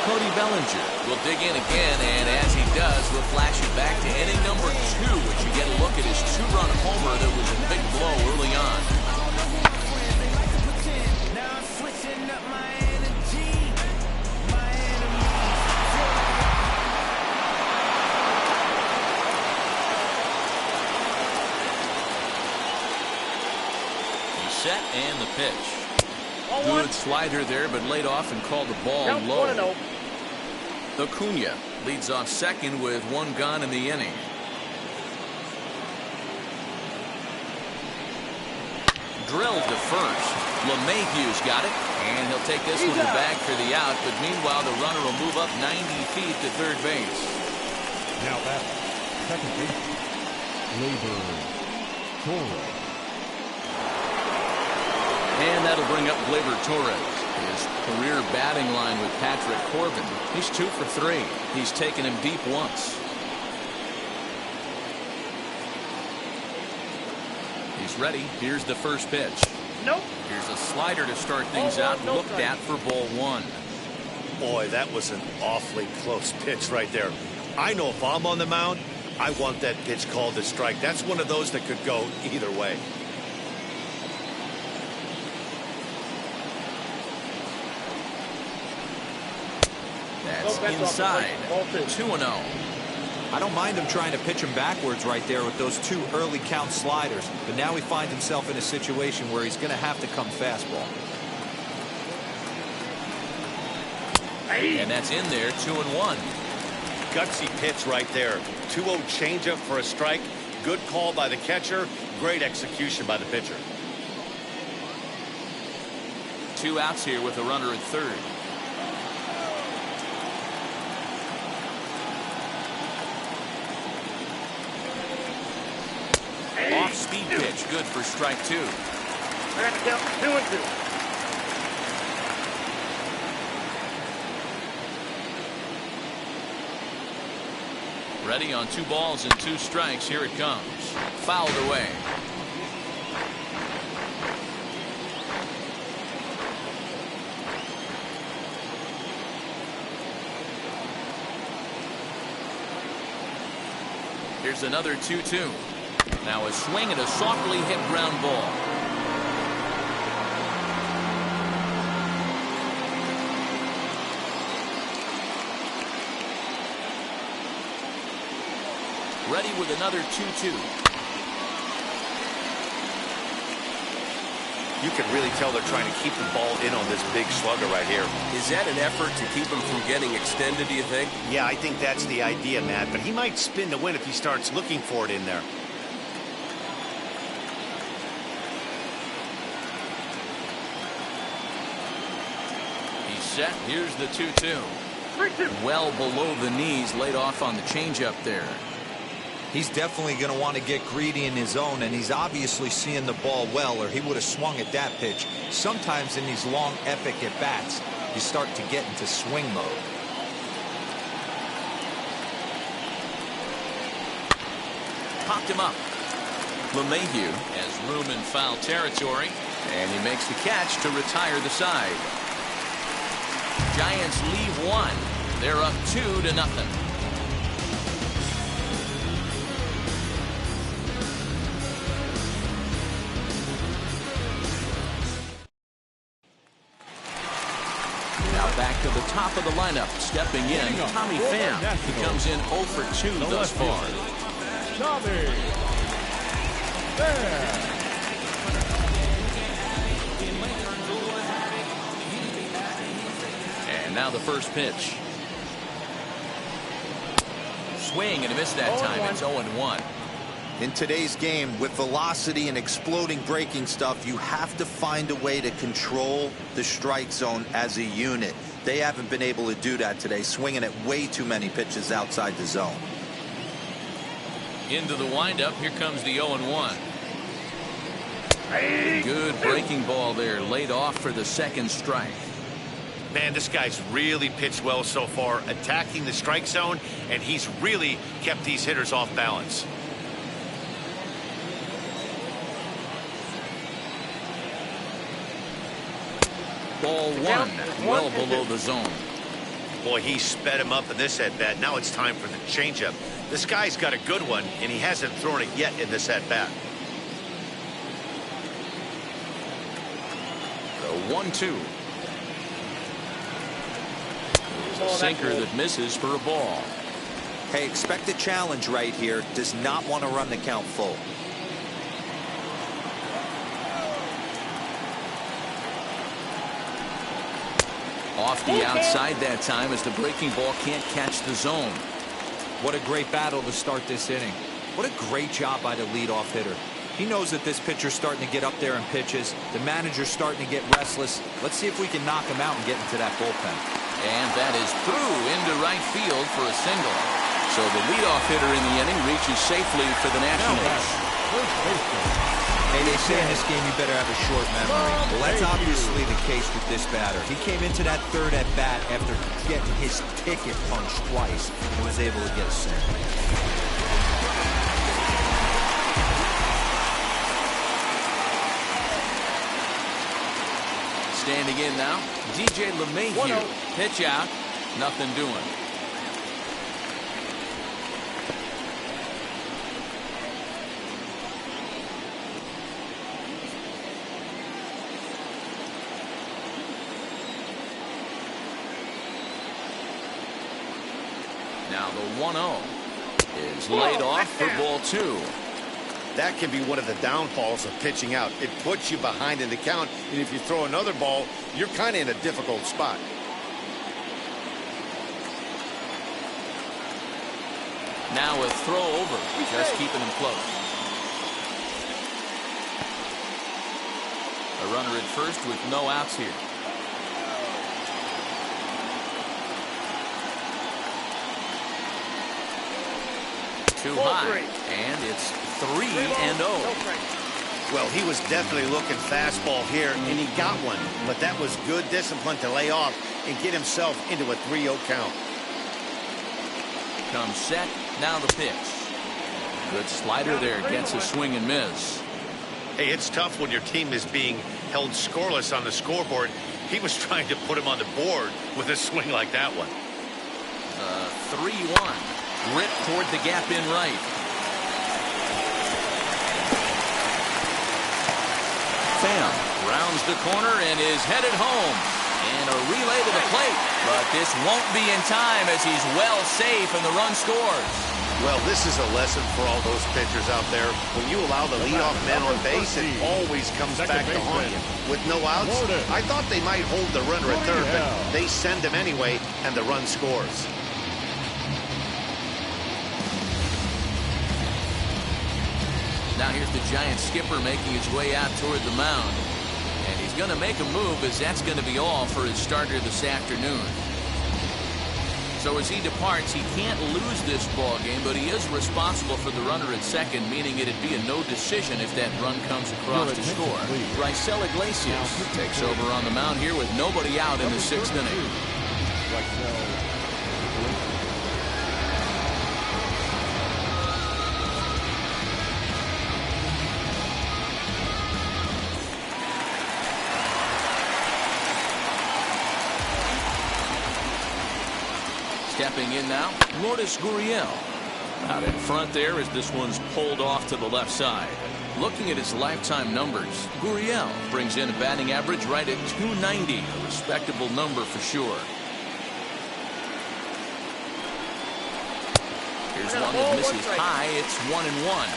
Cody Bellinger will dig in again, and as he does, we'll flash it back to inning number 2, which you get a look at his 2-run homer that was a big blow early on. He's set, and the pitch. Good slider there, but laid off and called the ball low. Acuna leads off second with one gone in the inning. Drilled to first. LeMahieu's got it, and he'll take this one back for the out, but meanwhile the runner will move up 90 feet to third base. Now back, second base, Gleyber Torres. And that'll bring up Gleyber Torres. His career batting line with Patrick Corbin. He's 2 for 3. He's taken him deep once. He's ready. Here's the first pitch. Nope. Here's a slider to start things out. Looked at for ball 1. Boy, that was an awfully close pitch right there. I know if I'm on the mound, I want that pitch called a strike. That's one of those that could go either way. That's inside. 2-0. I don't mind him trying to pitch him backwards right there with those 2 early count sliders, but now he finds himself in a situation where he's going to have to come fastball. And that's in there, 2-1. Gutsy pitch right there. 2-0 changeup for a strike. Good call by the catcher. Great execution by the pitcher. 2 outs here with a runner at third. Off-speed pitch, good for strike 2. That's count 2-2. Ready on 2 balls and 2 strikes. Here it comes. Fouled away. Here's another 2-2. Now a swing and a softly hit ground ball. Ready with another 2-2. You can really tell they're trying to keep the ball in on this big slugger right here. Is that an effort to keep him from getting extended, do you think? Yeah, I think that's the idea, Matt, but he might spin to win if he starts looking for it in there. He's set. Here's the 2-2. Well below the knees, laid off on the changeup there. He's definitely going to want to get greedy in his zone, and he's obviously seeing the ball well, or he would have swung at that pitch. Sometimes in these long, epic at-bats, you start to get into swing mode. Popped him up. LeMahieu has room in foul territory, and he makes the catch to retire the side. Giants leave 1. They're up 2-0. Back to the top of the lineup. Stepping in, Tommy Pham. He comes in 0 for 2 thus far. Tommy Pham. And now the first pitch. Swing and a miss that time. It's 0-1. In today's game, with velocity and exploding breaking stuff, you have to find a way to control the strike zone as a unit. They haven't been able to do that today, swinging at way too many pitches outside the zone. Into the windup. Here comes the 0-1. Good breaking ball there. Laid off for the second strike. Man, this guy's really pitched well so far, attacking the strike zone, and he's really kept these hitters off balance. Ball one, well below the zone. Boy, he sped him up in this at-bat. Now it's time for the changeup. This guy's got a good one, and he hasn't thrown it yet in this at-bat. The 1-2. A sinker that misses for a ball. Hey, expect a challenge right here. Does not want to run the count full. Off the outside that time as the breaking ball can't catch the zone. What a great battle to start this inning. What a great job by the leadoff hitter. He knows that this pitcher's starting to get up there in pitches. The manager's starting to get restless. Let's see if we can knock him out and get into that bullpen. And that is through into right field for a single. So the leadoff hitter in the inning reaches safely for the Nationals. Hey, they say in this game you better have a short memory. Well, that's obviously the case with this batter. He came into that third at bat after getting his ticket punched twice and was able to get a single. Standing in now, DJ LeMahieu. Pitch out, nothing doing. Now the 1-0 is laid off for ball two. That can be one of the downfalls of pitching out. It puts you behind in the count, and if you throw another ball, you're kind of in a difficult spot. Now a throw over, just keeping him close. A runner at first with no outs here. Too high, and it's 3-0. Well, he was definitely looking fastball here, and he got one. But that was good discipline to lay off and get himself into a 3-0 count. Comes set, now the pitch. Good slider there, gets a swing and miss. Hey, it's tough when your team is being held scoreless on the scoreboard. He was trying to put him on the board with a swing like that one. 3-1. Rip toward the gap in right. Pham rounds the corner and is headed home. And a relay to the plate. But this won't be in time as he's well safe and the run scores. Well, this is a lesson for all those pitchers out there. When you allow the leadoff man on base, it always comes back to haunt you. With no outs, I thought they might hold the runner at third, but they send him anyway, and the run scores. Now here's the Giant skipper making his way out toward the mound. And he's going to make a move, as that's going to be all for his starter this afternoon. So as he departs, he can't lose this ball game, but he is responsible for the runner at second, meaning it'd be a no decision if that run comes across to score. Raisel Iglesias takes over on the mound here with nobody out in the sixth inning. Stepping in now, Lourdes Gurriel. Out in front there as this one's pulled off to the left side. Looking at his lifetime numbers, Gurriel brings in a batting average right at .290, a respectable number for sure. Here's one that misses high. It's 1-1.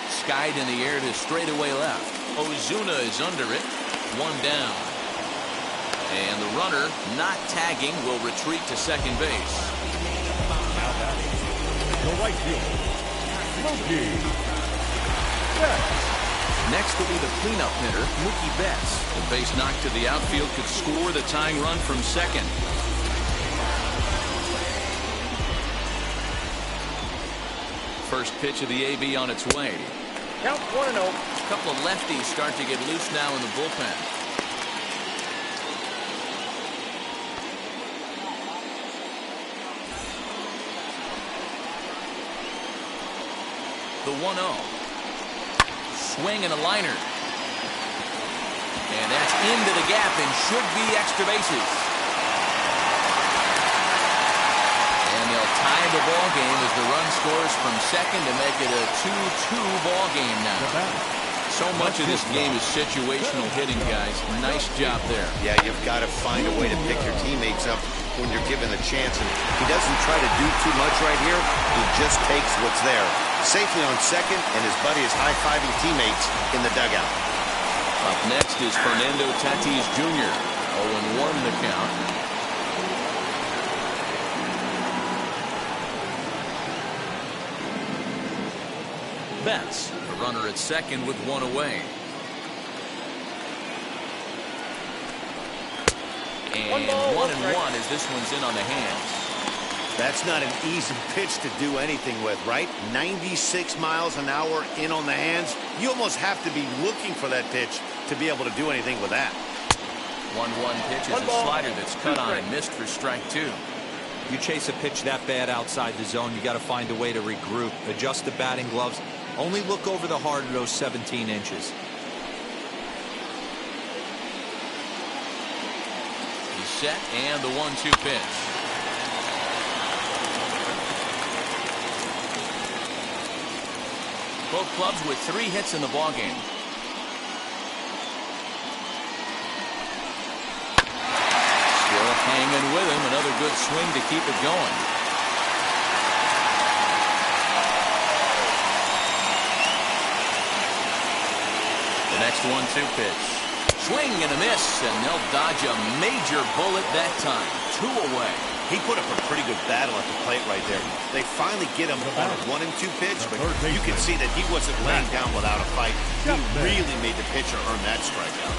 Skied in the air to straightaway left. Ozuna is under it. 1 down. And the runner, not tagging, will retreat to second base. Now batting, the right fielder, Mookie Betts. Next will be the cleanup hitter, Mookie Betts. The base knock to the outfield could score the tying run from second. First pitch of the AB on its way. Count 1-0. A couple of lefties start to get loose now in the bullpen. The 1-0. Swing and a liner. And that's into the gap and should be extra bases. And they'll tie the ball game as the run scores from second to make it a 2-2 ball game now. So much of this game is situational hitting, guys. Nice job there. Yeah, you've got to find a way to pick your teammates up when you're given the chance. And he doesn't try to do too much right here. He just takes what's there. Safely on second, and his buddy is high-fiving teammates in the dugout. Up next is Fernando Tatis Jr. 0-1 the count. Betts, a runner at second with 1 away. And 1-1 as this one's in on the hands. That's not an easy pitch to do anything with, right? 96 miles an hour in on the hands. You almost have to be looking for that pitch to be able to do anything with that. 1-1 pitch is a slider that's cut on and missed for strike 2. You chase a pitch that bad outside the zone, you got to find a way to regroup, adjust the batting gloves. Only look over the heart of those 17 inches. He's set, and the 1-2 pitch. Both clubs with 3 hits in the ballgame. Still hanging with him. Another good swing to keep it going. The next 1-2 pitch. Swing and a miss, and they'll dodge a major bullet that time. 2 away. He put up a pretty good battle at the plate right there. They finally get him on a 1-2 pitch, but you can see that he wasn't laying down without a fight. He really made the pitcher earn that strikeout.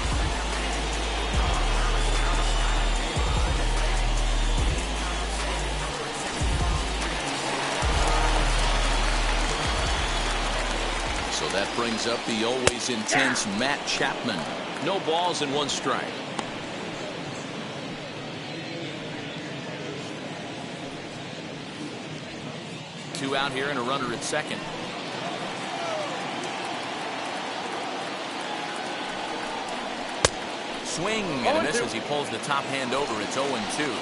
So that brings up the always intense Matt Chapman. No balls and 1 strike. Two out here and a runner at second. Swing and a miss as he pulls the top hand over. It's 0-2.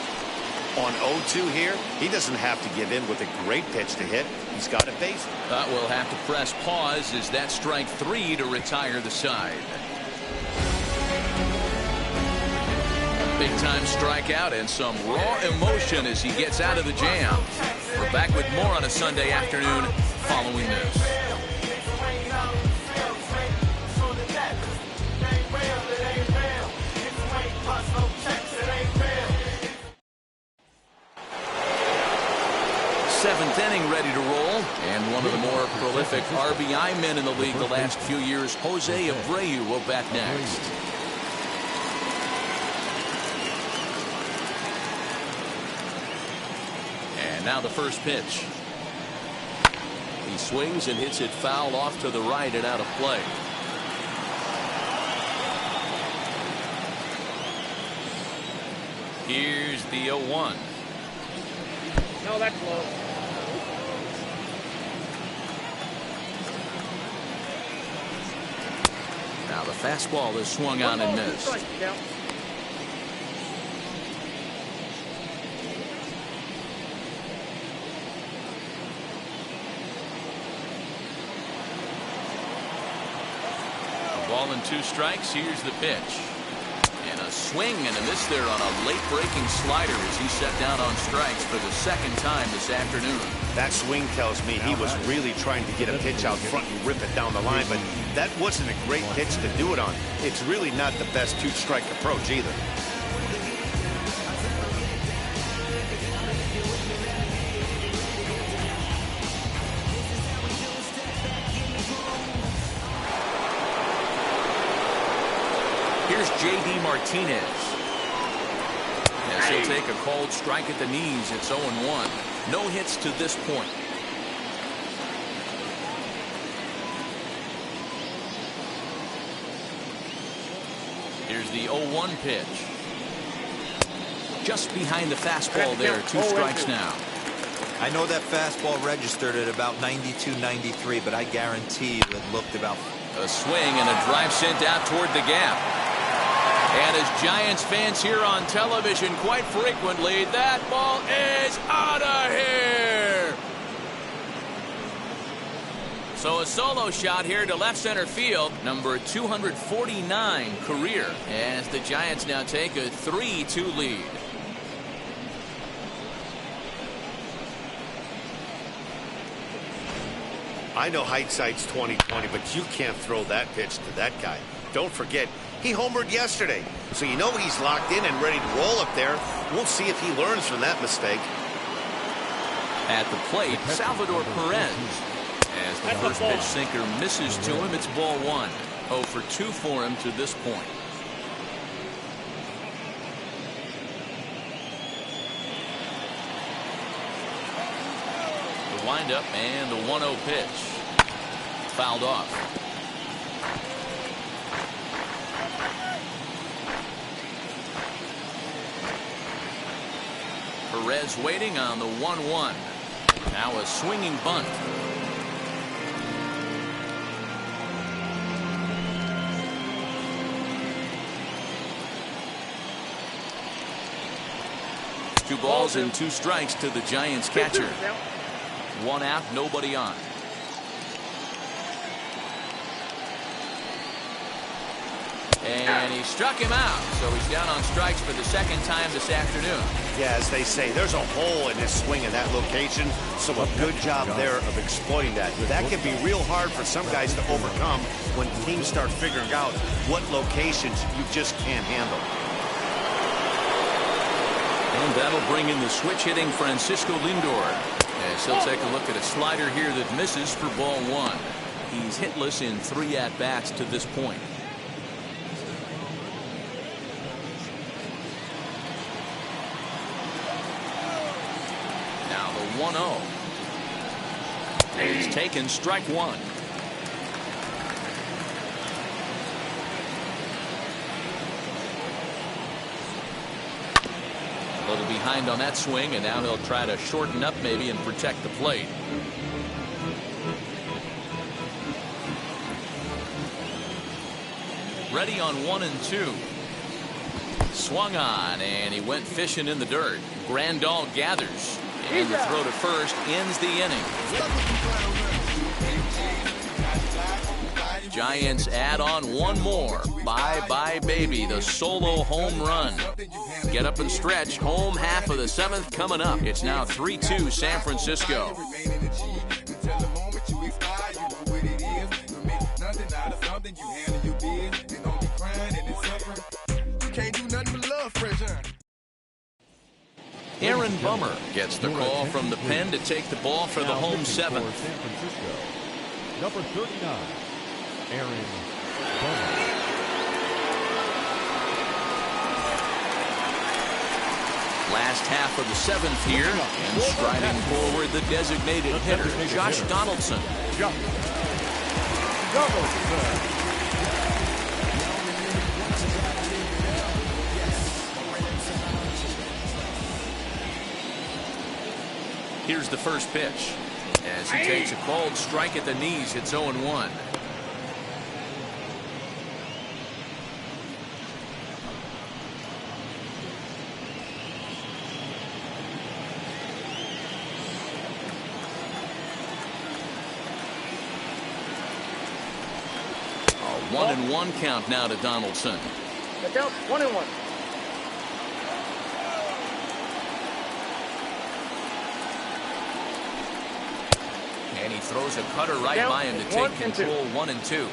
On 0-2 here, he doesn't have to give in with a great pitch to hit. He's got a base. We'll have to press pause as that strike 3 to retire the side. Big time strikeout and some raw emotion as he gets out of the jam. We're back with more on a Sunday afternoon following this. Seventh inning ready to roll, and one of the more prolific RBI men in the league the last few years, Jose Abreu, will bat next. And now the first pitch. He swings and hits it foul off to the right and out of play. Here's the 0-1. No, that's low. Now the fastball is swung on and missed. Ball and 2 strikes. Here's the pitch. And a swing and a miss there on a late-breaking slider as he set down on strikes for the second time this afternoon. That swing tells me he was really trying to get a pitch out front and rip it down the line, but that wasn't a great pitch to do it on. It's really not the best 2-strike approach either. Here's J.D. Martinez. As he'll take a cold strike at the knees, it's 0-1. No hits to this point. Here's the 0-1 pitch. Just behind the fastball there. 2 strikes now. I know that fastball registered at about 92, 93, but I guarantee you it looked about... A swing and a drive sent out toward the gap. And as Giants fans hear on television quite frequently, that ball is out of here. So a solo shot here to left center field, number 249 career, as the Giants now take a 3-2 lead. I know hindsight's 20/20, but you can't throw that pitch to that guy. Don't forget, he homered yesterday, so you know he's locked in and ready to roll up there. We'll see if he learns from that mistake. At the plate, Salvador Perez. As the first pitch sinker misses to him, it's ball 1. 0 for 2 for him to this point. The windup and the 1-0 pitch. Fouled off. Perez waiting on the 1-1. Now a swinging bunt. Two balls and 2 strikes to the Giants catcher. 1 out, nobody on. And he struck him out, so he's down on strikes for the second time this afternoon. Yeah, as they say, there's a hole in his swing in that location, so a good job there of exploiting that. That can be real hard for some guys to overcome when teams start figuring out what locations you just can't handle. And that'll bring in the switch-hitting Francisco Lindor, as he'll take a look at a slider here that misses for ball 1. He's hitless in 3 at-bats to this point. Now the 1-0. He's taken strike 1. A little behind on that swing, and now he'll try to shorten up maybe and protect the plate. Ready on 1-2. Swung on, and he went fishing in the dirt. Grandal gathers, and the throw to first ends the inning. Giants add on 1 more. Bye-bye, baby, the solo home run. Get up and stretch. Home half of the 7th coming up. It's now 3-2 San Francisco. Aaron Bummer gets the call from the pen to take the ball for the home 7th. San Francisco, number 39, Aaron Bummer. Last half of the 7th here, and striding forward the designated hitter, Josh Donaldson. Here's the first pitch. As he takes a cold strike at the knees, it's 0-1. 1-1 count now to Donaldson. The count 1-1. And he throws a cutter right by him to take control. 1-2.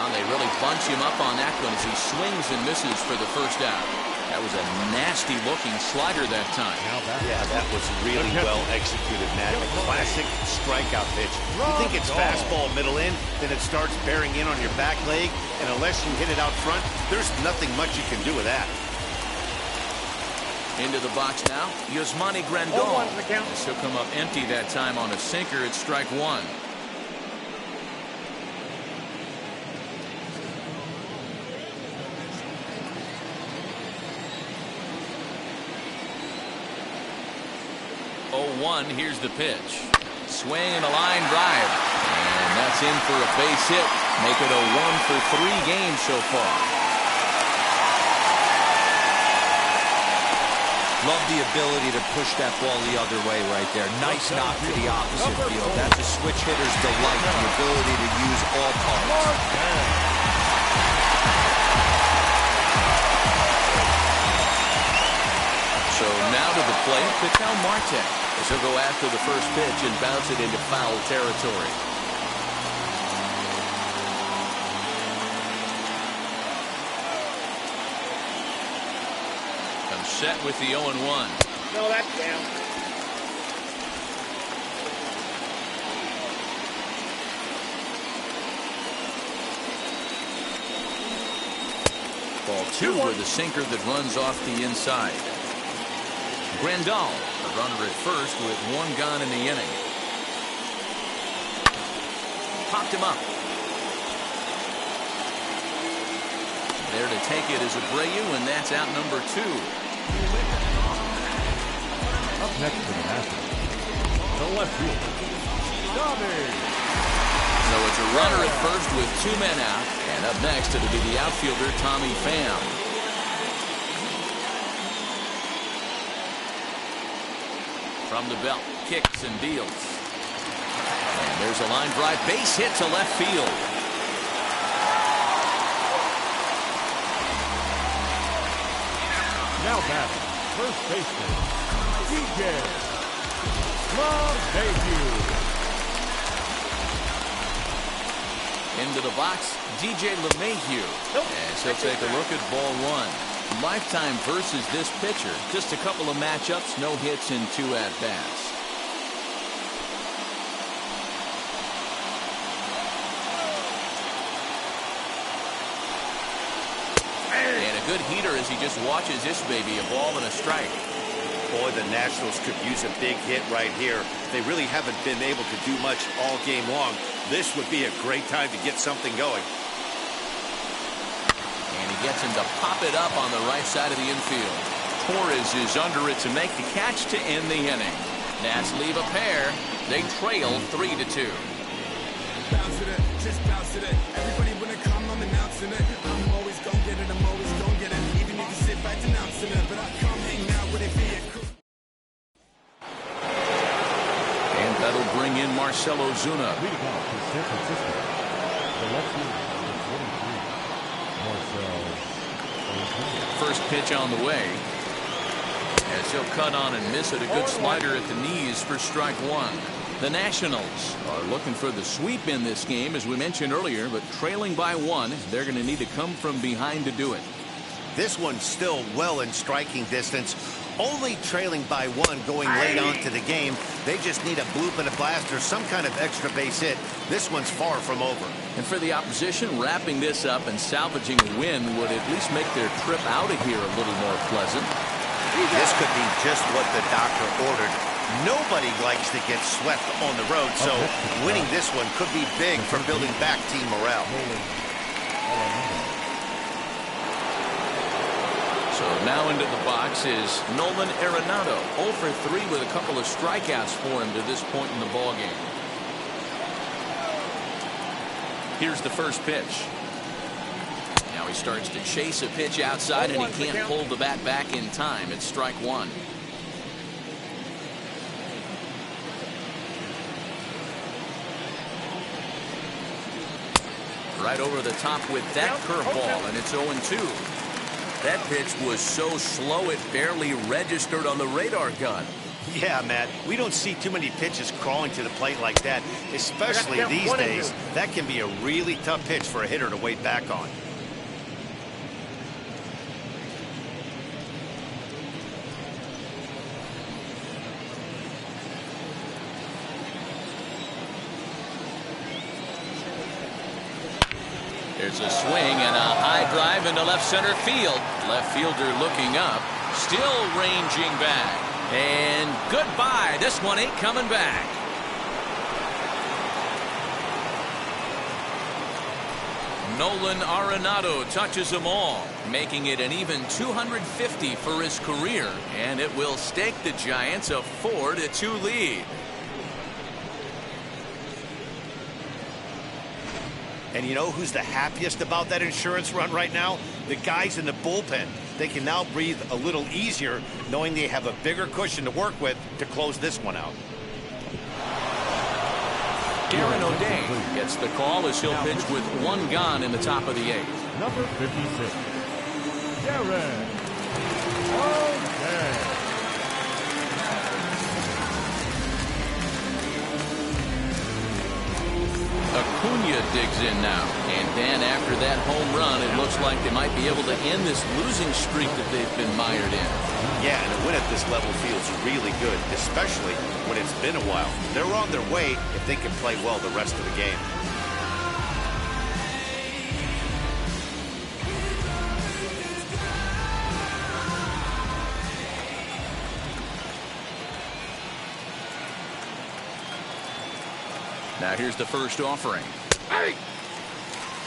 They really bunch him up on that one as he swings and misses for the first out. That was a nasty looking slider that time. Yeah, that was really well executed, Matt. A classic strikeout pitch. You think it's fastball middle in, then it starts bearing in on your back leg, and unless you hit it out front, there's nothing much you can do with that. Into the box now, Yasmani Grandal. He'll come up empty that time on a sinker. It's strike one. Here's the pitch. Swing and a line drive. And that's in for a base hit. Make it a 1-for-3 game so far. Love the ability to push that ball the other way right there. Nice knock to the opposite field. That's a switch hitter's delight, the ability to use all parts. So now to the plate, Ketel Marte. As he'll go after the first pitch and bounce it into foul territory. I'm set with the 0-1. No, that's down. Ball 2 with a sinker that runs off the inside. Grandal, the runner at first with one gone in the inning. Popped him up. There to take it is Abreu, and that's out number 2. Up next to the Nationals, the left fielder, Tommy. So it's a runner at first with 2 men out, and up next it'll be the outfielder Tommy Pham. From the belt, kicks and deals. And there's a line drive, base hit to left field. Now batting, first baseman, DJ LeMahieu. Into the box, DJ LeMahieu. As he'll take a look at ball 1. Lifetime versus this pitcher. Just a couple of matchups, no hits in 2 at-bats. And a good heater as he just watches this baby, a ball and a strike. Boy, the Nationals could use a big hit right here. They really haven't been able to do much all game long. This would be a great time to get something going. And he gets him to pop it up on the right side of the infield. Torres is under it to make the catch to end the inning. Nats leave a pair. They trail 3-2. Bounce it, just bounce it. Everybody when it come, I'm announcing it. I'm always gonna get it, I'm always gonna get it. Even if you sit back denouncing it, but I come hang out with it, be it. And that'll bring in Marcell Ozuna. Leading off to San Francisco, the left fielder, number 23, Marcell Ozuna. First pitch on the way. As he'll cut on and miss it, a good slider at the knees for strike 1. The Nationals are looking for the sweep in this game, as we mentioned earlier, but trailing by 1, they're going to need to come from behind to do it. This one's still well in striking distance. Only trailing by 1 going late on to the game. They just need a bloop and a blast or some kind of extra base hit. This one's far from over. And for the opposition, wrapping this up and salvaging a win would at least make their trip out of here a little more pleasant. This could be just what the doctor ordered. Nobody likes to get swept on the road, so winning this one could be big for building back team morale. So now into the box is Nolan Arenado. 0 for 3 with a couple of strikeouts for him to this point in the ballgame. Here's the first pitch. Now he starts to chase a pitch outside, and he can't pull the bat back in time. It's strike 1. right over the top with that curveball, and it's 0-2. That pitch was so slow it barely registered on the radar gun. Yeah, Matt, we don't see too many pitches crawling to the plate like that, especially these days. That can be a really tough pitch for a hitter to wait back on. There's a swing and a high drive into left center field. Left fielder looking up, still ranging back. And goodbye. This one ain't coming back. Nolan Arenado touches them all, making it an even 250 for his career, and it will stake the Giants a 4-2 lead. And you know who's the happiest about that insurance run right now? The guys in the bullpen. They can now breathe a little easier knowing they have a bigger cushion to work with to close this one out. Aaron O'Day gets the call as he'll pitch with one gone in the top of the 8th. Number 56, Aaron O'Day. Acuna digs in now. And then after that home run, it looks like they might be able to end this losing streak that they've been mired in. Yeah, and a win at this level feels really good, especially when it's been a while. They're on their way if they can play well the rest of the game. Now here's the first offering. Hey!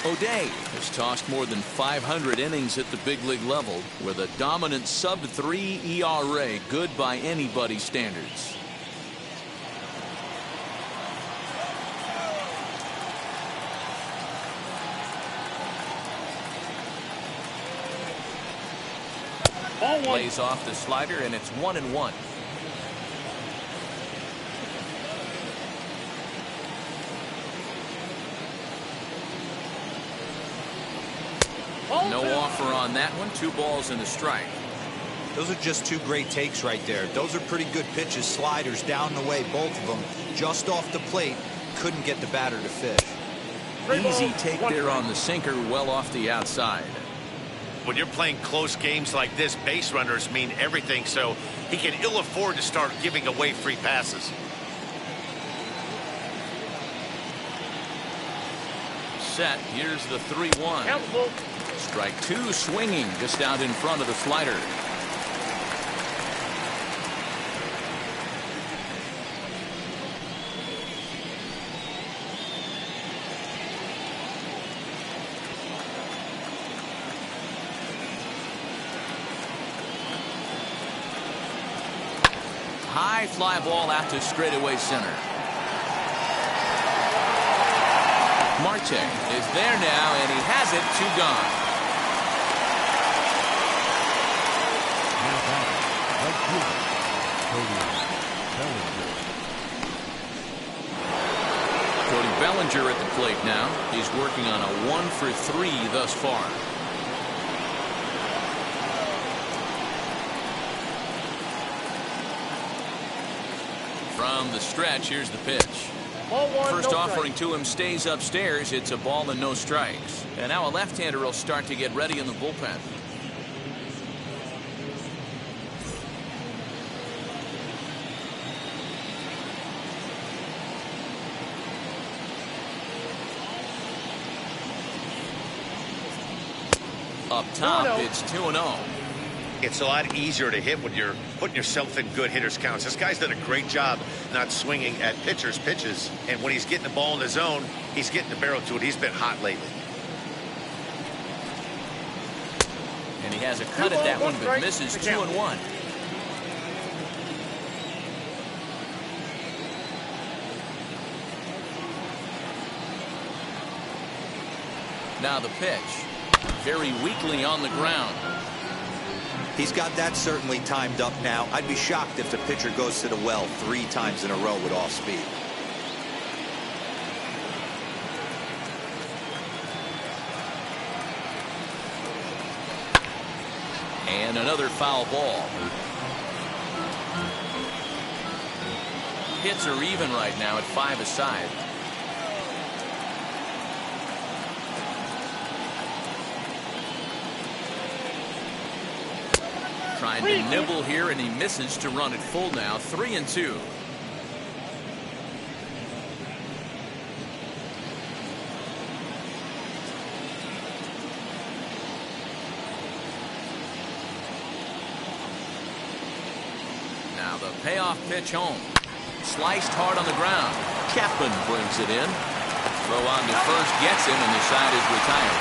O'Day has tossed more than 500 innings at the big league level with a dominant sub-3 ERA, good by anybody's standards. Plays off the slider, and it's 1-1. No offer on that one. 2 balls and a strike. Those are just 2 great takes right there. Those are pretty good pitches. Sliders down the way, both of them. Just off the plate. Couldn't get the batter to fish. Easy take there on the sinker, well off the outside. When you're playing close games like this, base runners mean everything, so he can ill afford to start giving away free passes. Set. Here's the 3-1. Strike 2, swinging just out in front of the slider. High fly ball out to straightaway center. Marte is there now, and he has it. 2 gone. Cody Bellinger at the plate now. He's working on a 1-for-3 thus far. From the stretch, here's the pitch. First offering to him stays upstairs. It's a ball and no strikes. And now a left-hander will start to get ready in the bullpen. Up top, it's 2-0. It's a lot easier to hit when you're putting yourself in good hitters' counts. This guy's done a great job not swinging at pitchers' pitches. And when he's getting the ball in the zone, he's getting the barrel to it. He's been hot lately. And he has a cut at that one, but misses. 2-1. Now the pitch. Very weakly on the ground. He's got that certainly timed up now. I'd be shocked if the pitcher goes to the well 3 times in a row with off speed. Another foul ball. Hits are even right now at 5 aside. Trying to nibble here, and he misses to run it full now. 3-2. Now the payoff pitch home. Sliced hard on the ground. Chapman brings it in. Throw on to first gets him, and the side is retired.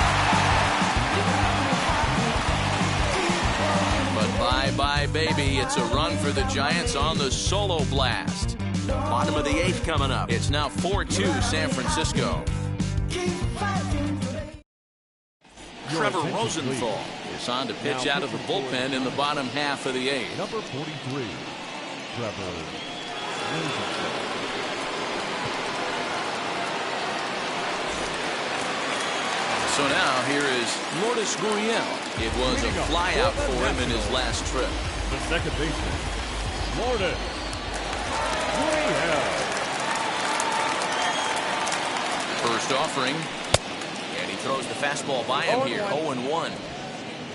But bye-bye, baby. It's a run for the Giants on the solo blast. Bottom of the 8th coming up. It's now 4-2 San Francisco. Trevor Rosenthal is on to pitch out of the bullpen in the bottom half of the 8th. Number 43, Trevor Rosenthal. So now here is Lourdes Gurriel. It was a flyout for him in his last trip. The second baseman, Lourdes Gurriel. First offering. And he throws the fastball by him here. 0-1.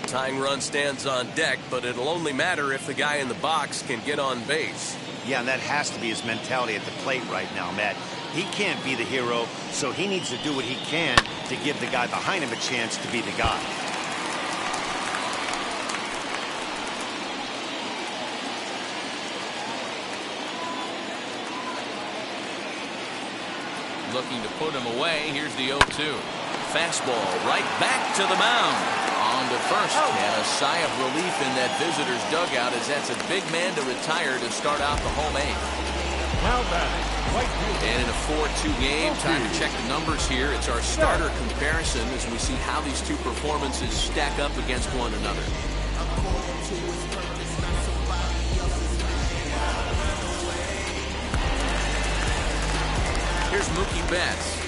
Tying run stands on deck, but it'll only matter if the guy in the box can get on base. Yeah, and that has to be his mentality at the plate right now, Matt. He can't be the hero, so he needs to do what he can to give the guy behind him a chance to be the guy. Looking to put him away. Here's the 0-2. Fastball right back to the mound. On to first. And a sigh of relief in that visitor's dugout, as that's a big man to retire to start out the home 8th. Now batting, right fielder. And in a 4-2 game, time to check the numbers here. It's our starter comparison as we see how these two performances stack up against one another. Here's Mookie Betts.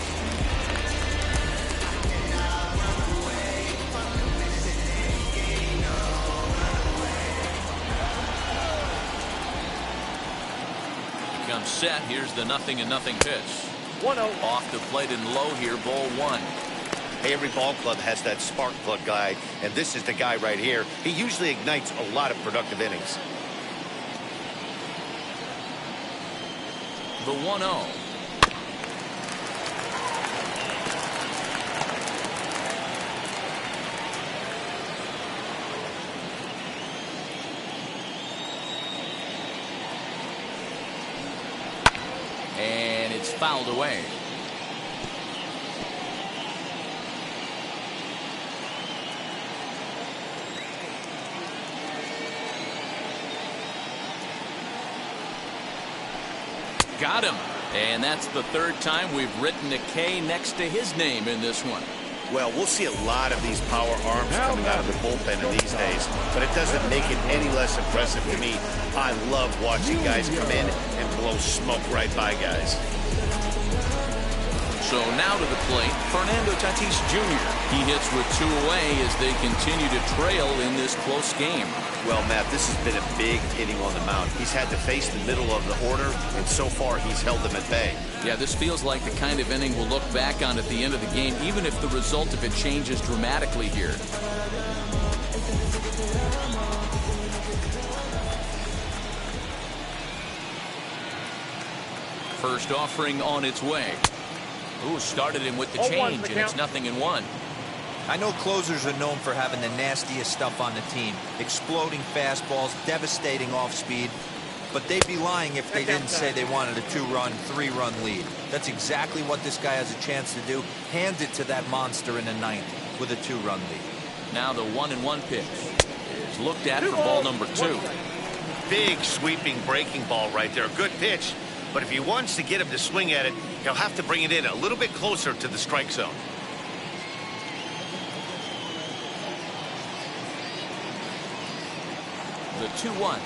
Comes set. Here's the 0-0 pitch. 1-0. Off the plate and low here. Ball 1. Hey, every ball club has that spark plug guy, and this is the guy right here. He usually ignites a lot of productive innings. The 1-0. And it's fouled away. Got him. And that's the third time we've written a K next to his name in this one. Well, we'll see a lot of these power arms coming out of the bullpen in these days, but it doesn't make it any less impressive to me. I love watching guys come in and blow smoke right by guys. So now to the plate, Fernando Tatis Jr. He hits with 2 away as they continue to trail in this close game. Well, Matt, this has been a big hitting on the mound. He's had to face the middle of the order, and so far he's held them at bay. Yeah, this feels like the kind of inning we'll look back on at the end of the game, even if the result of it changes dramatically here. First offering on its way. Ooh, started him with the change, and it's 0-1. I know closers are known for having the nastiest stuff on the team. Exploding fastballs, devastating off speed. But they'd be lying if they didn't say they wanted a 2-run, 3-run lead. That's exactly what this guy has a chance to do. Hand it to that monster in the 9th with a 2-run lead. Now the 1-1 pitch is looked at for ball number 2. Big sweeping breaking ball right there. Good pitch. But if he wants to get him to swing at it, he'll have to bring it in a little bit closer to the strike zone. The 2-1.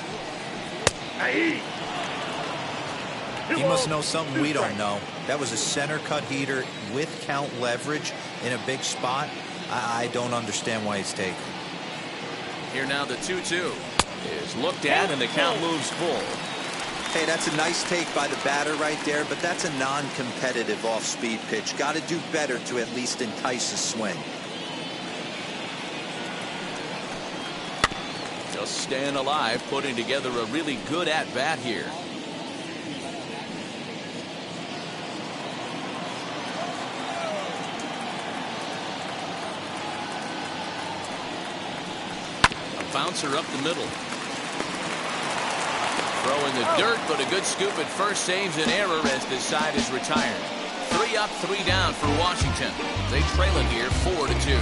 He must know something we don't know. That was a center cut heater with count leverage in a big spot. I don't understand why he's taken. Here now the 2-2 is looked at, and the count moves full. Hey, that's a nice take by the batter right there, but that's a non-competitive off-speed pitch. Got to do better to at least entice a swing. Just staying alive, putting together a really good at-bat here. A bouncer up the middle. Throw in the dirt, but a good scoop at first saves an error as this side is retired. 3 up, 3 down for Washington. They trail it here 4-2.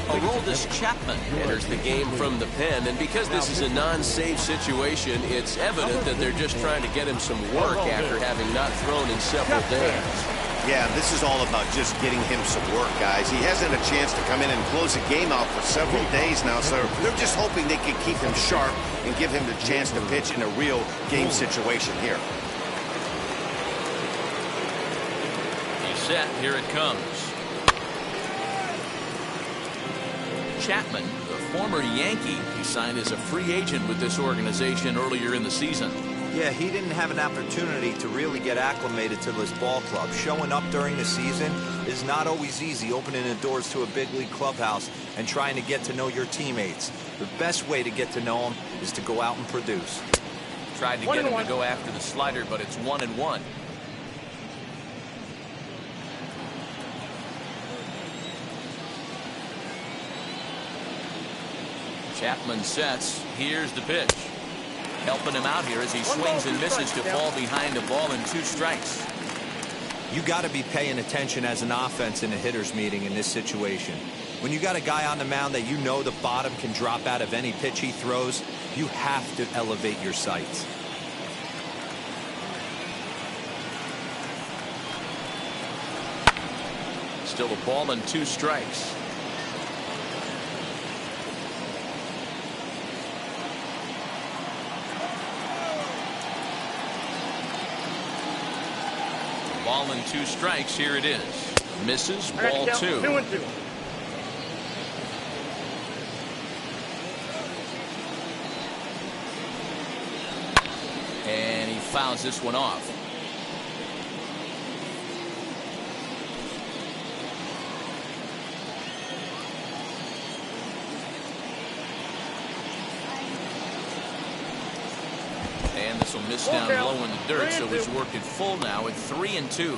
Aroldis Chapman enters the game from the pen, and because this is a non-save situation, it's evident that they're just trying to get him some work after having not thrown in several days. Yeah, this is all about just getting him some work, guys. He hasn't a chance to come in and close the game out for several days now, so they're just hoping they can keep him sharp and give him the chance to pitch in a real game situation here. He's set. Here it comes. Chapman, the former Yankee, he signed as a free agent with this organization earlier in the season. Yeah, he didn't have an opportunity to really get acclimated to this ball club. Showing up during the season is not always easy, opening the doors to a big league clubhouse and trying to get to know your teammates. The best way to get to know them is to go out and produce. Tried to get him to go after the slider, but it's 1-1. Chapman sets. Here's the pitch. Helping him out here as he swings and misses to fall behind a ball and 2 strikes. You got to be paying attention as an offense in a hitter's meeting in this situation. When you got a guy on the mound that you know the bottom can drop out of any pitch he throws, you have to elevate your sights. Still a ball and 2 strikes. Ball and 2 strikes. Here it is. Misses. Ball 2. 2-2. And he fouls this one off. And this will miss down low in the dirt, so he's worked it full now at 3-2.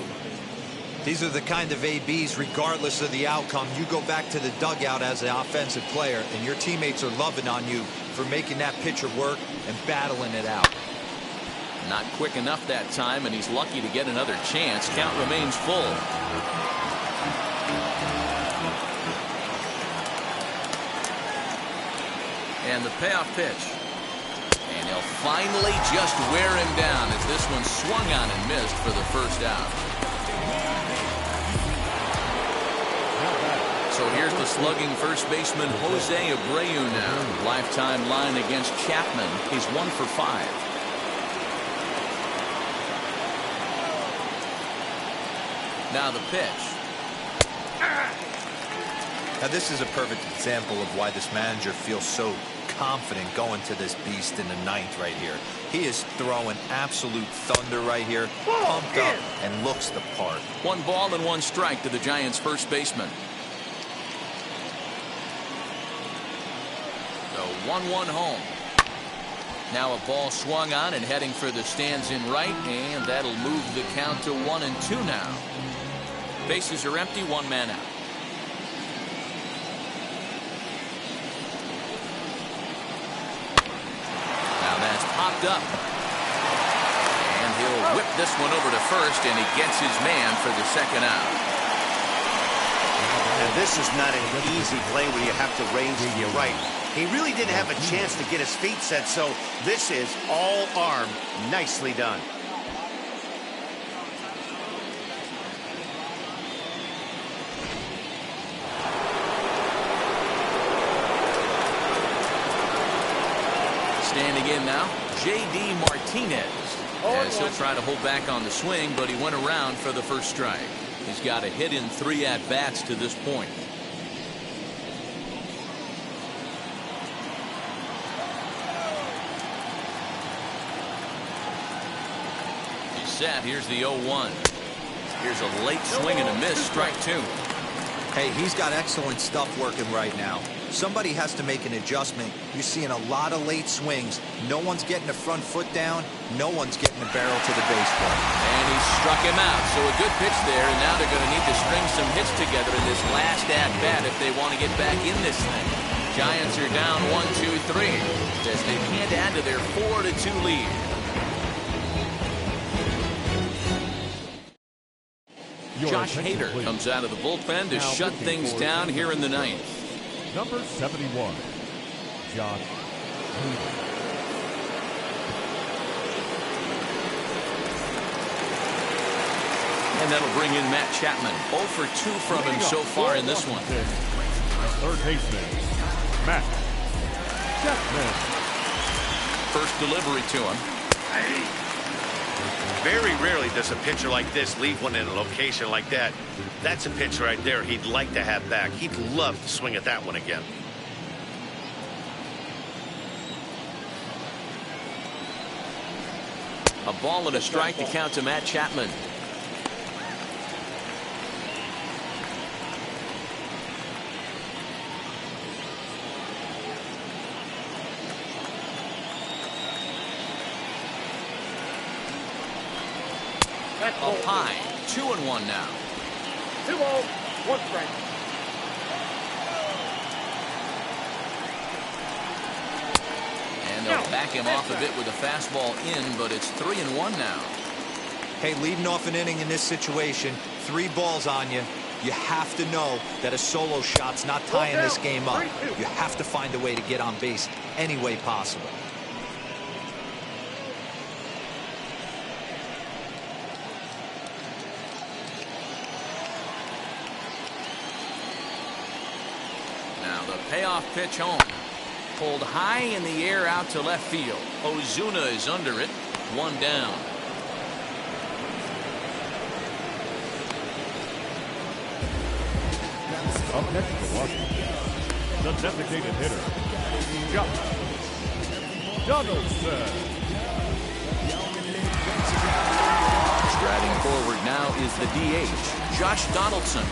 These are the kind of ABs, regardless of the outcome, you go back to the dugout as an offensive player, and your teammates are loving on you for making that pitcher work and battling it out. Not quick enough that time, and he's lucky to get another chance. Count remains full. And the payoff pitch. And he'll finally just wear him down as this one swung on and missed for the first out. So here's the slugging first baseman Jose Abreu now. Lifetime line against Chapman. He's 1 for 5. Now the pitch. Now this is a perfect example of why this manager feels so confident going to this beast in the 9th right here. He is throwing absolute thunder right here, pumped up, and looks the part. 1 ball and 1 strike to the Giants' first baseman. The 1-1 home. Now a ball swung on and heading for the stands in right, and that'll move the count to 1-2 now. Bases are empty, 1 man out. Popped up. And he'll whip this one over to first, and he gets his man for the second out. And this is not an easy play where you have to range to your right. He really didn't have a chance to get his feet set, so this is all arm. Nicely done. Standing in now. J.D. Martinez. As he'll try to hold back on the swing, but he went around for the first strike. He's got a hit in 3 at-bats to this point. He's set. Here's the 0-1. Here's a late swing and a miss. Strike 2. Hey, he's got excellent stuff working right now. Somebody has to make an adjustment. You're seeing a lot of late swings. No one's getting the front foot down. No one's getting the barrel to the baseball. And he struck him out. So a good pitch there, and now they're going to need to string some hits together in this last at-bat if they want to get back in this thing. Giants are down 1-2-3 as they can't add to their 4-2 lead. Josh Hader comes out of the bullpen to shut things down here in the 9th. Number 71, Josh Hader. And that'll bring in Matt Chapman. 0 for 2 from him so far in this one. Third baseman, Matt Chapman. First delivery to him. Very rarely does a pitcher like this leave one in a location like that. That's a pitch right there he'd like to have back. He'd love to swing at that one again. A ball and a strike to count to Matt Chapman. Up high, 2-1 now. 2 balls, 1 strike. And they'll back him off a bit with a fastball in, but it's 3-1 now. Hey, leading off an inning in this situation, 3 balls on you. You have to know that a solo shot's not tying this game up. You have to find a way to get on base any way possible. Payoff pitch home. Pulled high in the air out to left field. Ozuna is under it. 1 down. Up next for Washington, the designated hitter, Josh Donaldson. Striding forward now is the DH, Josh Donaldson.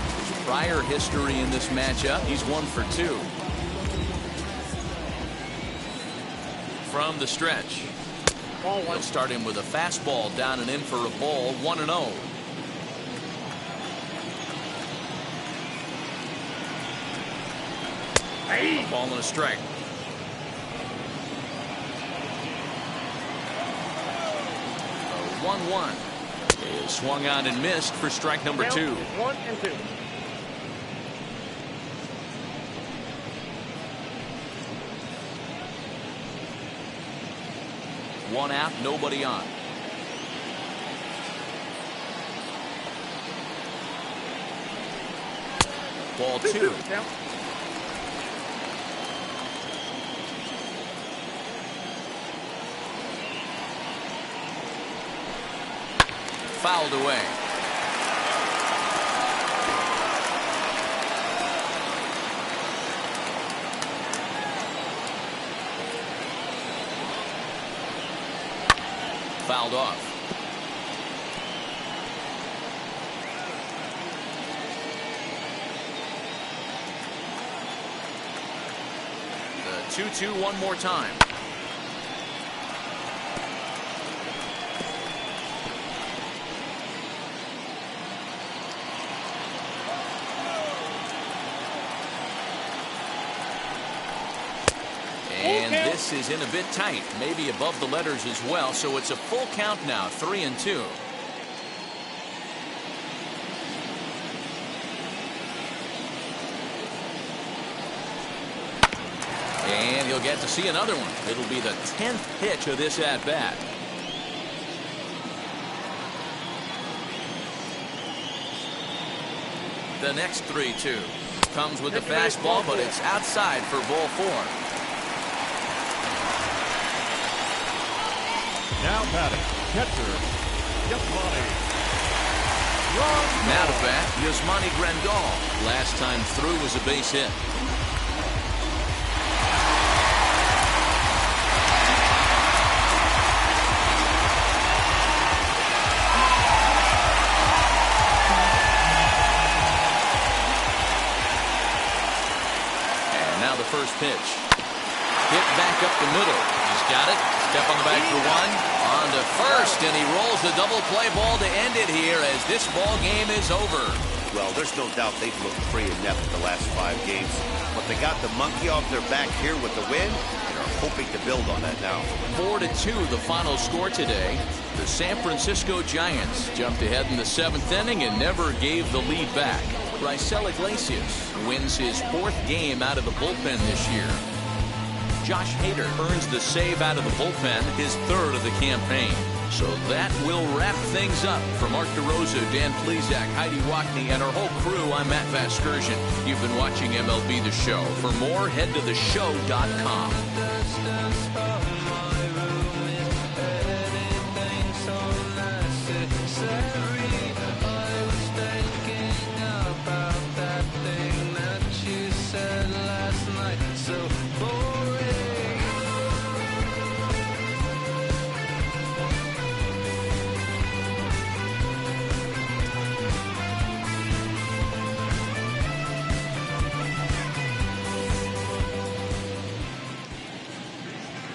Prior history in this matchup, he's 1 for 2. From the stretch, he'll start him with a fastball down and in for a ball. 1-0. A ball and a strike. A 1-1 is swung out and missed for strike number 2. 1 and 2. One out, nobody on. Ball 2. Fouled away. Fouled off. The 2-2 one more time. And this is in a bit tight, maybe above the letters as well, so it's a full count now, 3-2. And he'll get to see another one. It'll be the 10th pitch of this at-bat. The next 3-2 comes with the fastball, but it's outside for ball 4. Now batting, catcher, Yasmani Grandal. Now to bat, Yasmani Grandal. Last time through was a base hit. And now the first pitch. Hit back up the middle. He's got it. Step on the back for one. On to first, and he rolls the double play ball to end it here as this ball game is over. Well, there's no doubt they've looked pretty inept the last 5 games. But they got the monkey off their back here with the win and are hoping to build on that now. 4-2 the final score today. The San Francisco Giants jumped ahead in the 7th inning and never gave the lead back. Raisel Iglesias wins his 4th game out of the bullpen this year. Josh Hader earns the save out of the bullpen, his 3rd of the campaign. So that will wrap things up. For Mark DeRosa, Dan Plesac, Heidi Wackney, and our whole crew, I'm Matt Vasgersian. You've been watching MLB The Show. For more, head to theshow.com.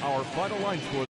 Our final line score.